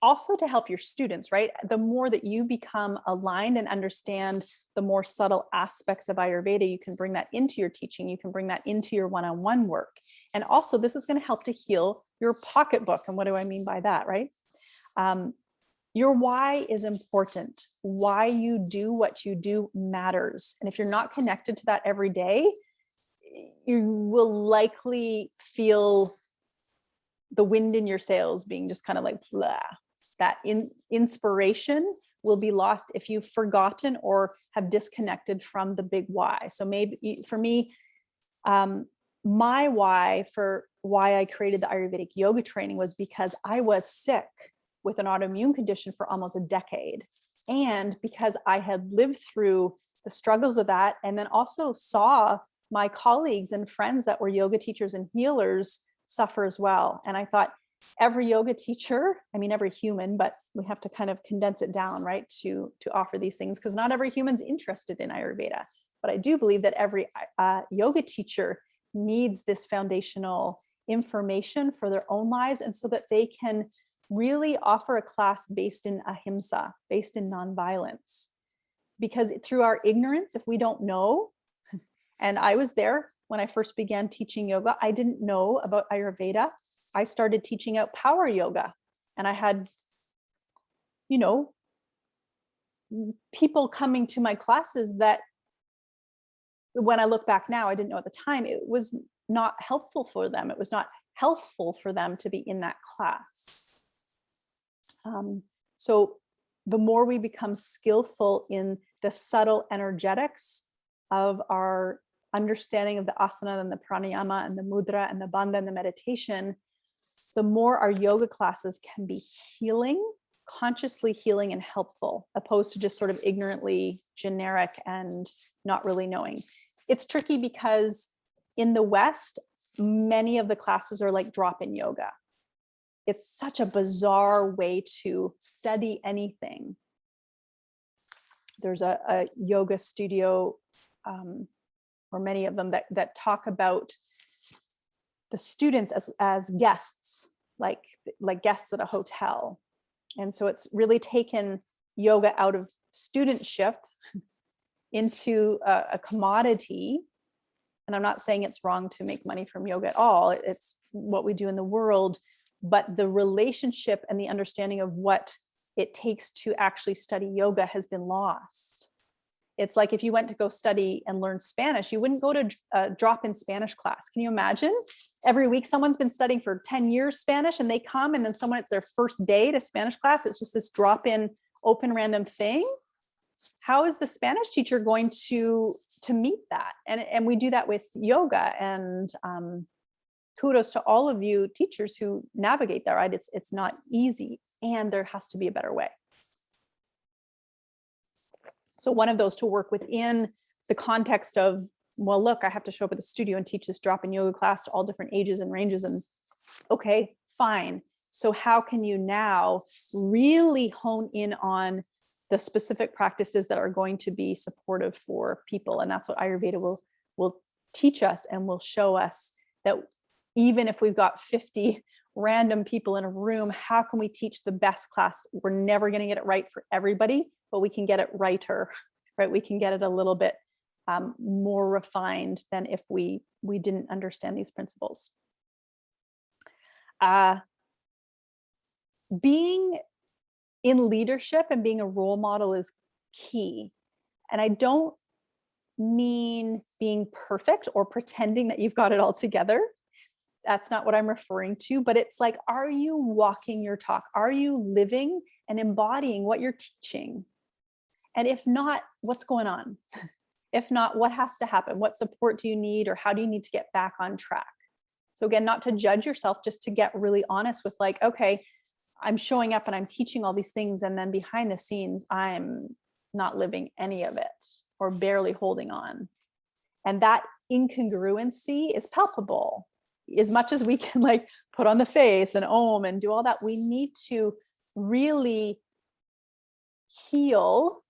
Also to help your students, right? The more that you become aligned and understand the more subtle aspects of Ayurveda, you can bring that into your teaching, you can bring that into your one-on-one work. And also this is going to help to heal your pocketbook. And what do I mean by that, right? Your why is important. Why you do what you do matters. And if you're not connected to that every day, you will likely feel the wind in your sails being just kind of like blah. That inspiration will be lost if you've forgotten or have disconnected from the big why. So maybe for me, my why for why I created the Ayurvedic yoga training was because I was sick with an autoimmune condition for almost a decade. And because I had lived through the struggles of that, and then also saw my colleagues and friends that were yoga teachers and healers suffer as well. And I thought, every yoga teacher, I mean, every human, but we have to kind of condense it down, right, to offer these things, because not every human's interested in Ayurveda. But I do believe that every yoga teacher needs this foundational information for their own lives, and so that they can really offer a class based in ahimsa, based in nonviolence. Because through our ignorance, if we don't know, and I was there when I first began teaching yoga, I didn't know about Ayurveda. I started teaching out power yoga, and I had, people coming to my classes that when I look back now, I didn't know at the time, it was not helpful for them. It was not healthful for them to be in that class. So the more we become skillful in the subtle energetics of our understanding of the asana and the pranayama and the mudra and the bandha and the meditation, the more our yoga classes can be healing, consciously healing and helpful, opposed to just sort of ignorantly generic and not really knowing. It's tricky because in the West, many of the classes are like drop-in yoga. It's such a bizarre way to study anything. There's a yoga studio, or many of them that talk about the students as guests, like guests at a hotel. And so it's really taken yoga out of studentship into a commodity. And I'm not saying it's wrong to make money from yoga at all. It's what we do in the world, but the relationship and the understanding of what it takes to actually study yoga has been lost. It's like if you went to go study and learn Spanish, you wouldn't go to a drop-in Spanish class. Can you imagine? Every week, someone's been studying for 10 years Spanish, and they come, and then someone, it's their first day to Spanish class. It's just this drop-in, open, random thing. How is the Spanish teacher going to meet that? And we do that with yoga. And kudos to all of you teachers who navigate that, right? It's not easy, and there has to be a better way. So one of those to work within the context of, well, look, I have to show up at the studio and teach this drop-in yoga class to all different ages and ranges. And okay, fine. So how can you now really hone in on the specific practices that are going to be supportive for people? And that's what Ayurveda will teach us, and will show us that even if we've got 50 random people in a room, how can we teach the best class? We're never going to get it right for everybody, but we can get it righter, right? We can get it a little bit more refined than if we didn't understand these principles. Being in leadership and being a role model is key. And I don't mean being perfect or pretending that you've got it all together. That's not what I'm referring to, but it's like, are you walking your talk? Are you living and embodying what you're teaching? And if not, what's going on? If not, what has to happen? What support do you need, or how do you need to get back on track? So again, not to judge yourself, just to get really honest with like, okay, I'm showing up and I'm teaching all these things, and then behind the scenes, I'm not living any of it or barely holding on. And that incongruency is palpable. As much as we can like put on the face and om and do all that, we need to really heal.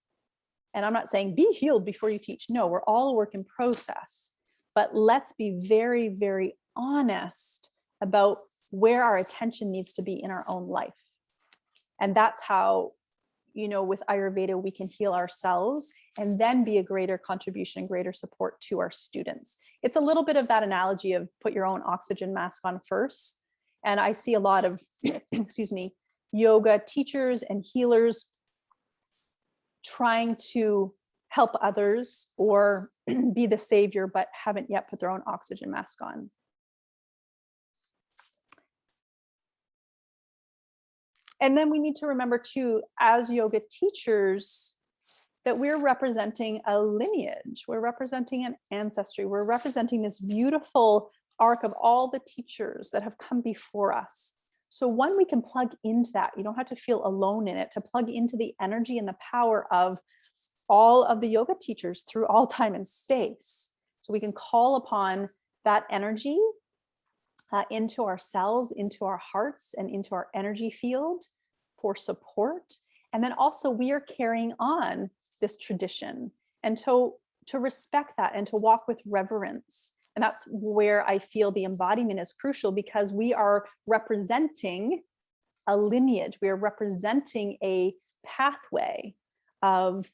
And I'm not saying be healed before you teach. No, we're all a work in process. But let's be very, very honest about where our attention needs to be in our own life. And that's how, with Ayurveda, we can heal ourselves and then be a greater contribution and greater support to our students. It's a little bit of that analogy of put your own oxygen mask on first. And I see a lot of, yoga teachers and healers trying to help others or be the savior, but haven't yet put their own oxygen mask on. And then we need to remember too, as yoga teachers, that we're representing a lineage, we're representing an ancestry, we're representing this beautiful arc of all the teachers that have come before us. So one, we can plug into that. You don't have to feel alone in it, to plug into the energy and the power of all of the yoga teachers through all time and space. So we can call upon that energy into ourselves, into our hearts, and into our energy field for support. And then also we are carrying on this tradition, and to respect that and to walk with reverence. And that's where I feel the embodiment is crucial, because we are representing a lineage. We are representing a pathway of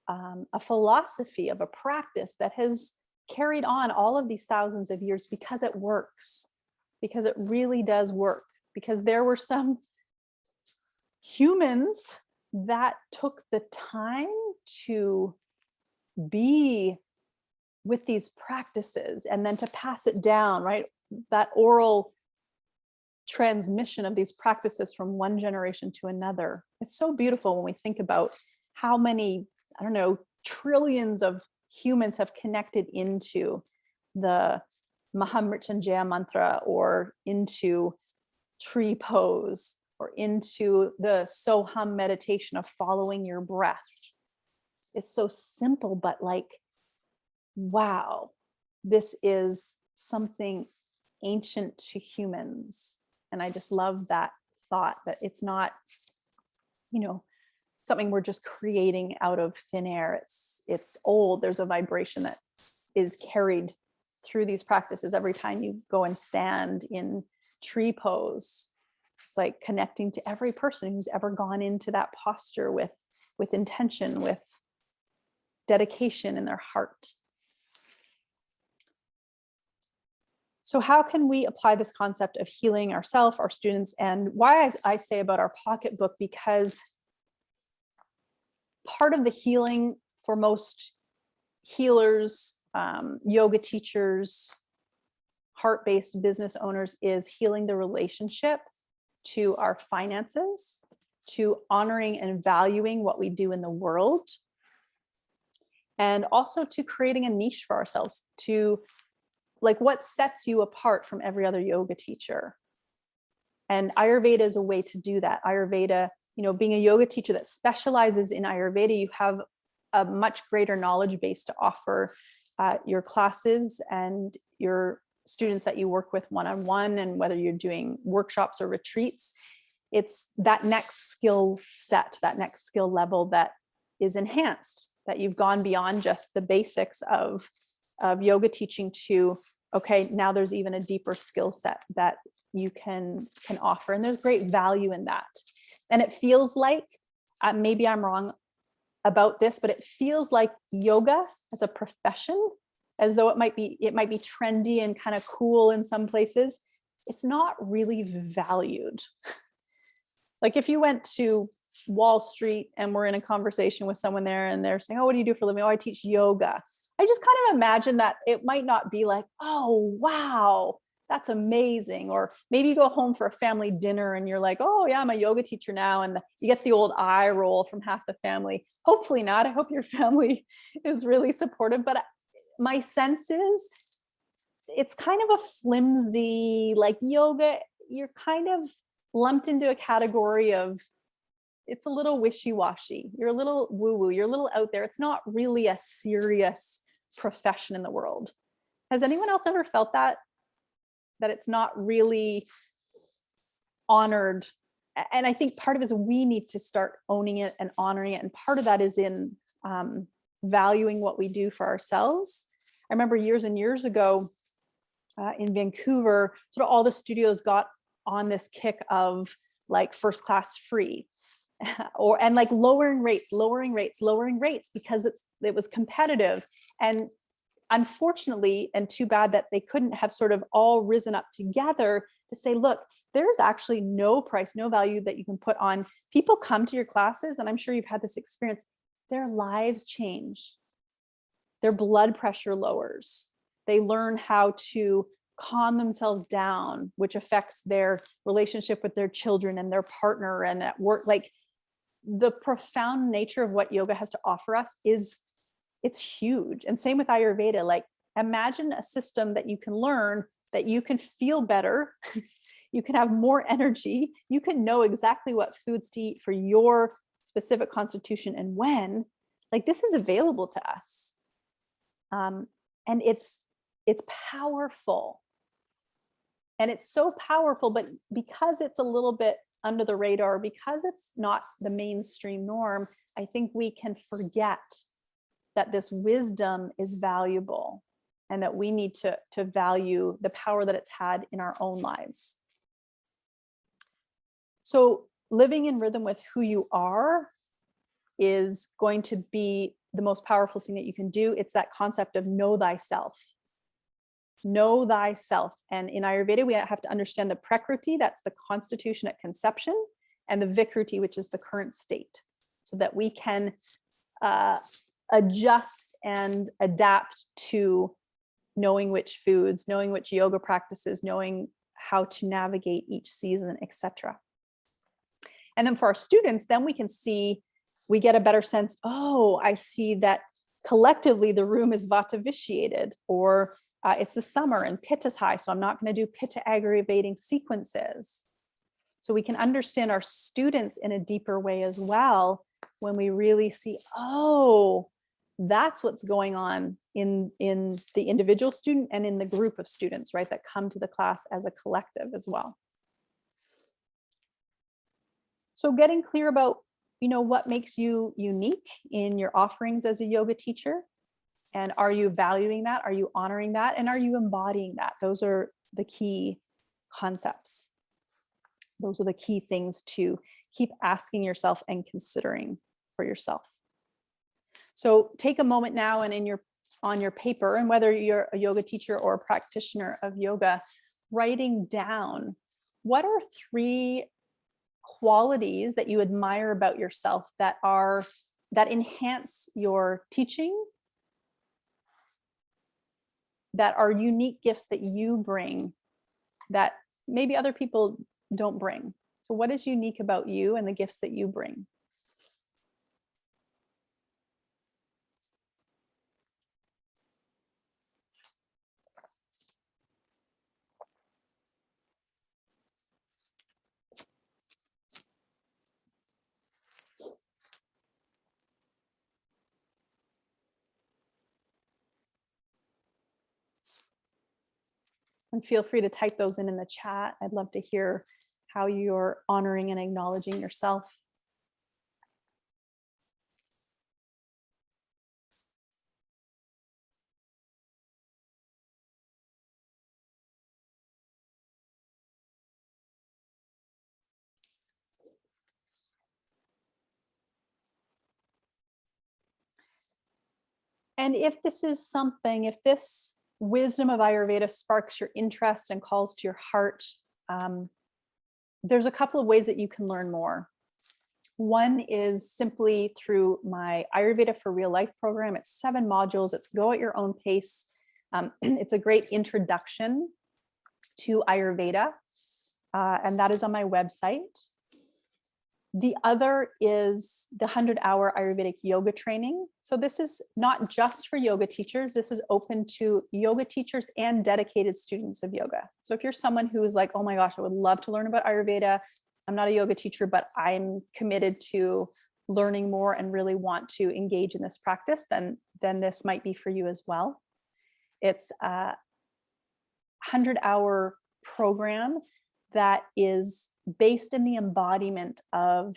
a philosophy, of a practice that has carried on all of these thousands of years because it works, because it really does work, because there were some humans that took the time to be with these practices and then to pass it down, right? That oral transmission of these practices from one generation to another. It's so beautiful when we think about how many, trillions of humans have connected into the Mahamrityunjaya mantra, or into tree pose, or into the Soham meditation of following your breath. It's so simple, but wow, this is something ancient to humans. And I just love that thought, that it's not, something we're just creating out of thin air. It's old. There's a vibration that is carried through these practices. Every time you go and stand in tree pose, it's like connecting to every person who's ever gone into that posture with intention, with dedication in their heart. So how can we apply this concept of healing ourselves, our students, and why I say about our pocketbook? Because part of the healing for most healers, yoga teachers, heart-based business owners, is healing the relationship to our finances, to honoring and valuing what we do in the world, and also to creating a niche for ourselves, to what sets you apart from every other yoga teacher. And Ayurveda is a way to do that. Ayurveda, being a yoga teacher that specializes in Ayurveda, you have a much greater knowledge base to offer your classes and your students that you work with one-on-one, and whether you're doing workshops or retreats. It's that next skill set, that next skill level that is enhanced, that you've gone beyond just the basics of yoga teaching to, okay, now there's even a deeper skill set that you can offer. And there's great value in that. And it feels like, maybe I'm wrong about this, but it feels like yoga as a profession, as though it might be trendy and kind of cool in some places. It's not really valued. Like if you went to Wall Street and we're in a conversation with someone there and they're saying, oh, what do you do for a living? Oh, I teach yoga. I just kind of imagine that it might not be like, oh, wow, that's amazing. Or maybe you go home for a family dinner and you're like, oh yeah, I'm a yoga teacher now. And you get the old eye roll from half the family. Hopefully not. I hope your family is really supportive. But my sense is it's kind of a flimsy, like yoga, you're kind of lumped into a category of, it's a little wishy-washy. You're a little woo-woo. You're a little out there. It's not really a serious profession in the world. Has anyone else ever felt that it's not really honored and I think part of it is we need to start owning it and honoring it. And part of that is in valuing what we do for ourselves. I remember years and years ago in Vancouver, sort of all the studios got on this kick of like first class free, and like lowering rates because it was competitive. And unfortunately, and too bad that they couldn't have sort of all risen up together to say, look, there's actually no price, no value that you can put on. People come to your classes, and I'm sure you've had this experience, their lives change. Their blood pressure lowers. They learn how to calm themselves down, which affects their relationship with their children and their partner and at work. Like, the profound nature of what yoga has to offer us it's huge. And same with Ayurveda. Like, imagine a system that you can learn, that you can feel better, you can have more energy, you can know exactly what foods to eat for your specific constitution and when. Like, this is available to us. And it's powerful. And it's so powerful, but because it's a little bit under the radar, because it's not the mainstream norm, I think we can forget that this wisdom is valuable and that we need to value the power that it's had in our own lives. So living in rhythm with who you are is going to be the most powerful thing that you can do. It's that concept of know thyself. Know thyself. And in Ayurveda, we have to understand the prakriti, that's the constitution at conception, and the vikruti, which is the current state, so that we can adjust and adapt to knowing which foods, knowing which yoga practices, knowing how to navigate each season, etc. And then for our students, then we get a better sense, oh, I see that collectively the room is Vata vitiated, or it's the summer and Pitta is high, so I'm not going to do Pitta aggravating sequences. So we can understand our students in a deeper way as well, when we really see, oh, that's what's going on in the individual student and in the group of students, right, that come to the class as a collective as well. So getting clear about, what makes you unique in your offerings as a yoga teacher, and are you valuing that? Are you honoring that? And are you embodying that? Those are the key concepts. Those are the key things to keep asking yourself and considering for yourself. So take a moment now, and on your paper, and whether you're a yoga teacher or a practitioner of yoga, writing down, what are 3 qualities that you admire about yourself that enhance your teaching, that are unique gifts that you bring that maybe other people don't bring. So what is unique about you and the gifts that you bring? And feel free to type those in the chat. I'd love to hear how you're honoring and acknowledging yourself. And if this is something, if this wisdom of Ayurveda sparks your interest and calls to your heart, there's a couple of ways that you can learn more. One is simply through my Ayurveda for Real Life program. It's 7 modules. It's go at your own pace. It's a great introduction to Ayurveda, and that is on my website. The other is the 100-hour Ayurvedic yoga training. So this is not just for yoga teachers. This is open to yoga teachers and dedicated students of yoga. So if you're someone who is like, oh my gosh, I would love to learn about Ayurveda. I'm not a yoga teacher, but I'm committed to learning more and really want to engage in this practice, then this might be for you as well. It's a 100-hour program that is based in the embodiment of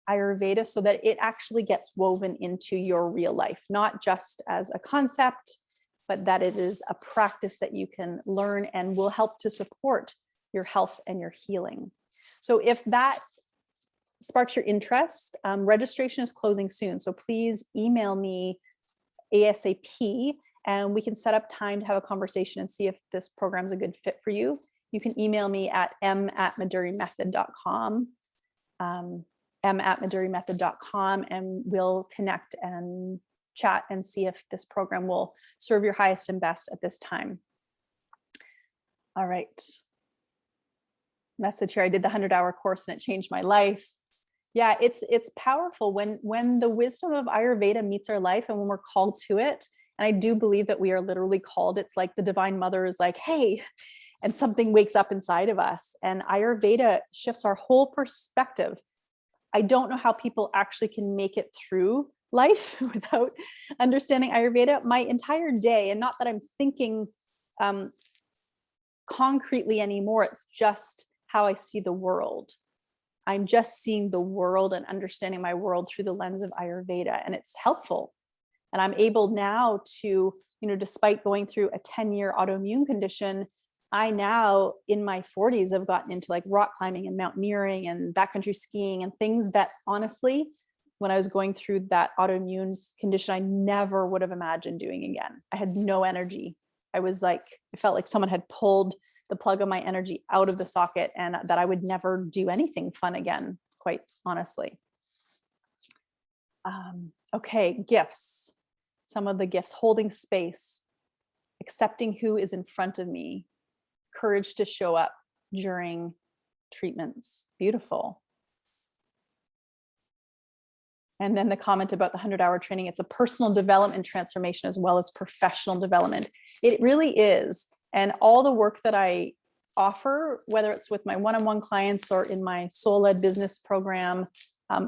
Ayurveda, so that it actually gets woven into your real life, not just as a concept, but that it is a practice that you can learn and will help to support your health and your healing. So if that sparks your interest, registration is closing soon. So please email me ASAP and we can set up time to have a conversation and see if this program is a good fit for you. You can email me at m@madurimethod.com, m@madurimethod.com, and we'll connect and chat and see if this program will serve your highest and best at this time. All right. Message here. I did the 100-hour course and it changed my life. Yeah, it's powerful when the wisdom of Ayurveda meets our life and when we're called to it. And I do believe that we are literally called. It's like the Divine Mother is like, hey, and something wakes up inside of us. And Ayurveda shifts our whole perspective. I don't know how people actually can make it through life without understanding Ayurveda. My entire day, and not that I'm thinking concretely anymore, it's just how I see the world. I'm just seeing the world and understanding my world through the lens of Ayurveda, and it's helpful. And I'm able now to, despite going through a 10-year autoimmune condition, I now in my 40s have gotten into like rock climbing and mountaineering and backcountry skiing and things that honestly, when I was going through that autoimmune condition, I never would have imagined doing again. I had no energy. I felt like someone had pulled the plug of my energy out of the socket and that I would never do anything fun again, quite honestly. Okay, gifts. Some of the gifts: holding space, accepting who is in front of me, courage to show up during treatments. Beautiful. And then the comment about the 100-hour training, it's a personal development transformation as well as professional development. It really is. And all the work that I offer, whether it's with my one-on-one clients or in my soul-led business program,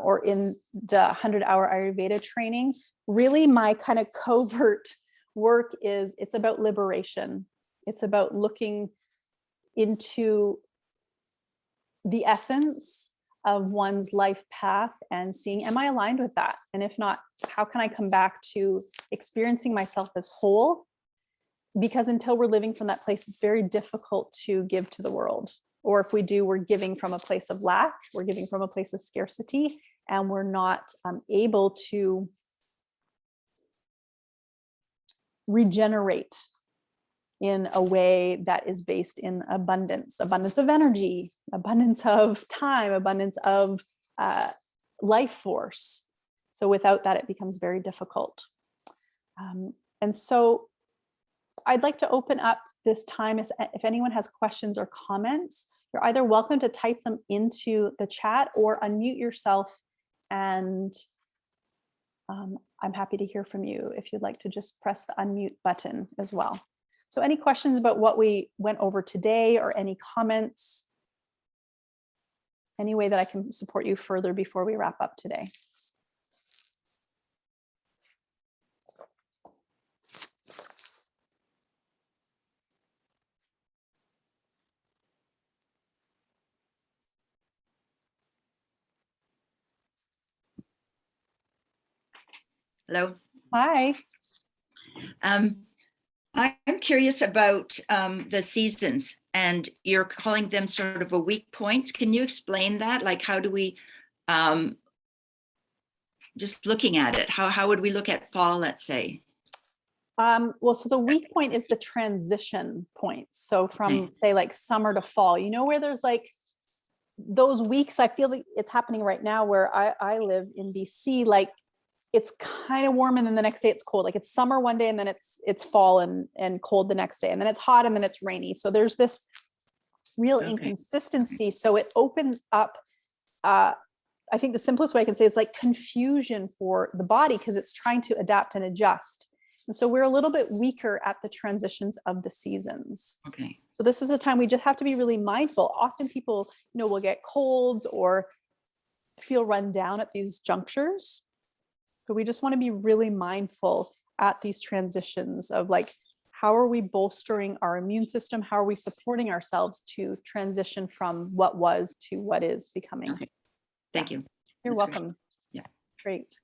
or in the 100-hour Ayurveda training, really my kind of covert work it's about liberation. It's about looking into the essence of one's life path and seeing, am I aligned with that? And if not, how can I come back to experiencing myself as whole? Because until we're living from that place, it's very difficult to give to the world. Or if we do, we're giving from a place of lack, we're giving from a place of scarcity, and we're not able to regenerate in a way that is based in abundance of energy, abundance of time, abundance of life force. So without that, it becomes very difficult. And so I'd like to open up this time. If anyone has questions or comments, you're either welcome to type them into the chat or unmute yourself, and I'm happy to hear from you if you'd like to just press the unmute button as well. So any questions about what we went over today or any comments? Any way that I can support you further before we wrap up today? Hello. Hi. I'm curious about the seasons, and you're calling them sort of a weak points. Can you explain that? Like, how do we, just looking at it, how would we look at fall, let's say? Well, so the weak point is the transition points. So from say like summer to fall, where there's like those weeks, I feel like it's happening right now where I live in BC, like it's kind of warm and then the next day it's cold. Like it's summer one day and then it's fall and cold the next day. And then it's hot and then it's rainy. So there's this real inconsistency. So it opens up, I think the simplest way I can say it's like confusion for the body because it's trying to adapt and adjust. And so we're a little bit weaker at the transitions of the seasons. Okay. So this is a time we just have to be really mindful. Often people, will get colds or feel run down at these junctures. So we just want to be really mindful at these transitions of like, How are we bolstering our immune system? How are we supporting ourselves to transition from what was to what is becoming? Okay. Thank you. You're That's great. welcome. Yeah. Great.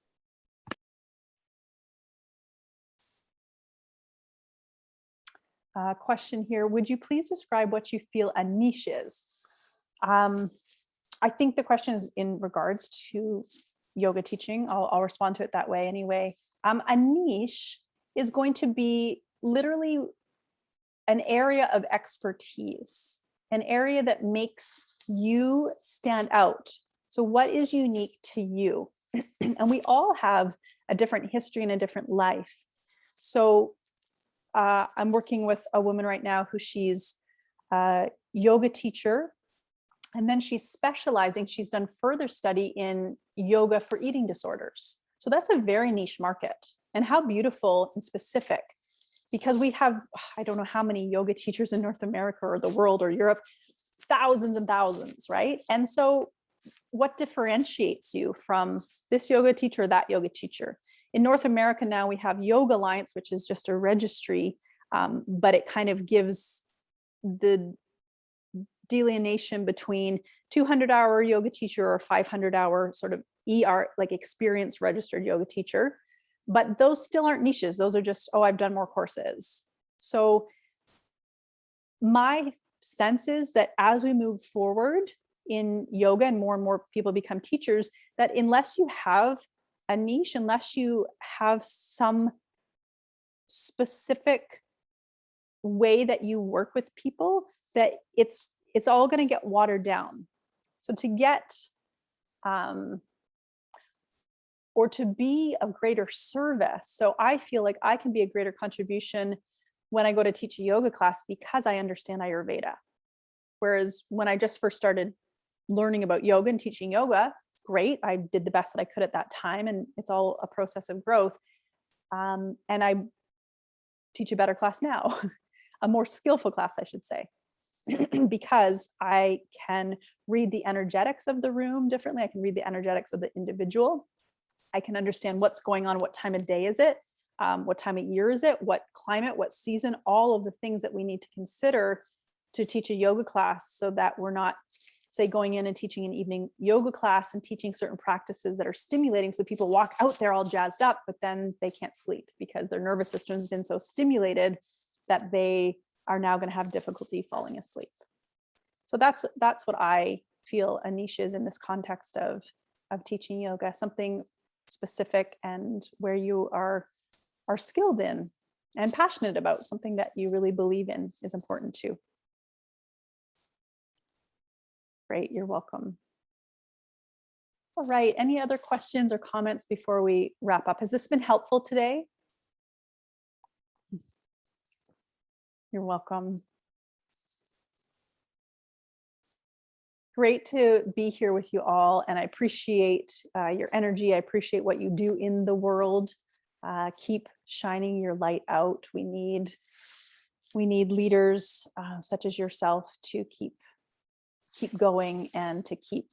Question here. Would you please describe what you feel a niche is? I think the question is in regards to yoga teaching. I'll respond to it that way anyway. A niche is going to be literally an area of expertise, an area that makes you stand out. So what is unique to you? And we all have a different history and a different life. So I'm working with a woman right now who she's a yoga teacher, and then she's specializing, she's done further study in yoga for eating disorders. So that's a very niche market. And how beautiful and specific, because we have, I don't know how many yoga teachers in North America or the world or Europe, thousands and thousands, right? And so what differentiates you from this yoga teacher or that yoga teacher? In North America now we have Yoga Alliance, which is just a registry, but it kind of gives the delineation between 200-hour yoga teacher or 500-hour sort of ER, like experienced registered yoga teacher. But those still aren't niches. Those are just, oh, I've done more courses. So my sense is that as we move forward in yoga and more people become teachers, that unless you have a niche, unless you have some specific way that you work with people, that it's all going to get watered down. So to get or to be of greater service. So I feel like I can be a greater contribution when I go to teach a yoga class because I understand Ayurveda. Whereas when I just first started learning about yoga and teaching yoga, great, I did the best that I could at that time, and it's all a process of growth. And I teach a better class now, a more skillful class, I should say, because I can read the energetics of the room differently. I can read the energetics of the individual. I can understand what's going on, what time of day is it, what time of year is it, what climate, what season, all of the things that we need to consider to teach a yoga class, so that we're not, say, going in and teaching an evening yoga class and teaching certain practices that are stimulating. So people walk out there all jazzed up, but then they can't sleep because their nervous system has been so stimulated that they are now going to have difficulty falling asleep. So that's what I feel a niche is in this context of teaching yoga, something specific and where you are skilled in and passionate about, something that you really believe in is important too. Great, you're welcome. All right, any other questions or comments before we wrap up? Has this been helpful today? You're welcome. Great to be here with you all, and I appreciate your energy. I appreciate what you do in the world. Keep shining your light out. We need leaders such as yourself to keep going and to keep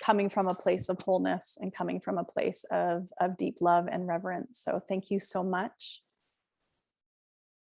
coming from a place of wholeness and coming from a place of deep love and reverence. So thank you so much.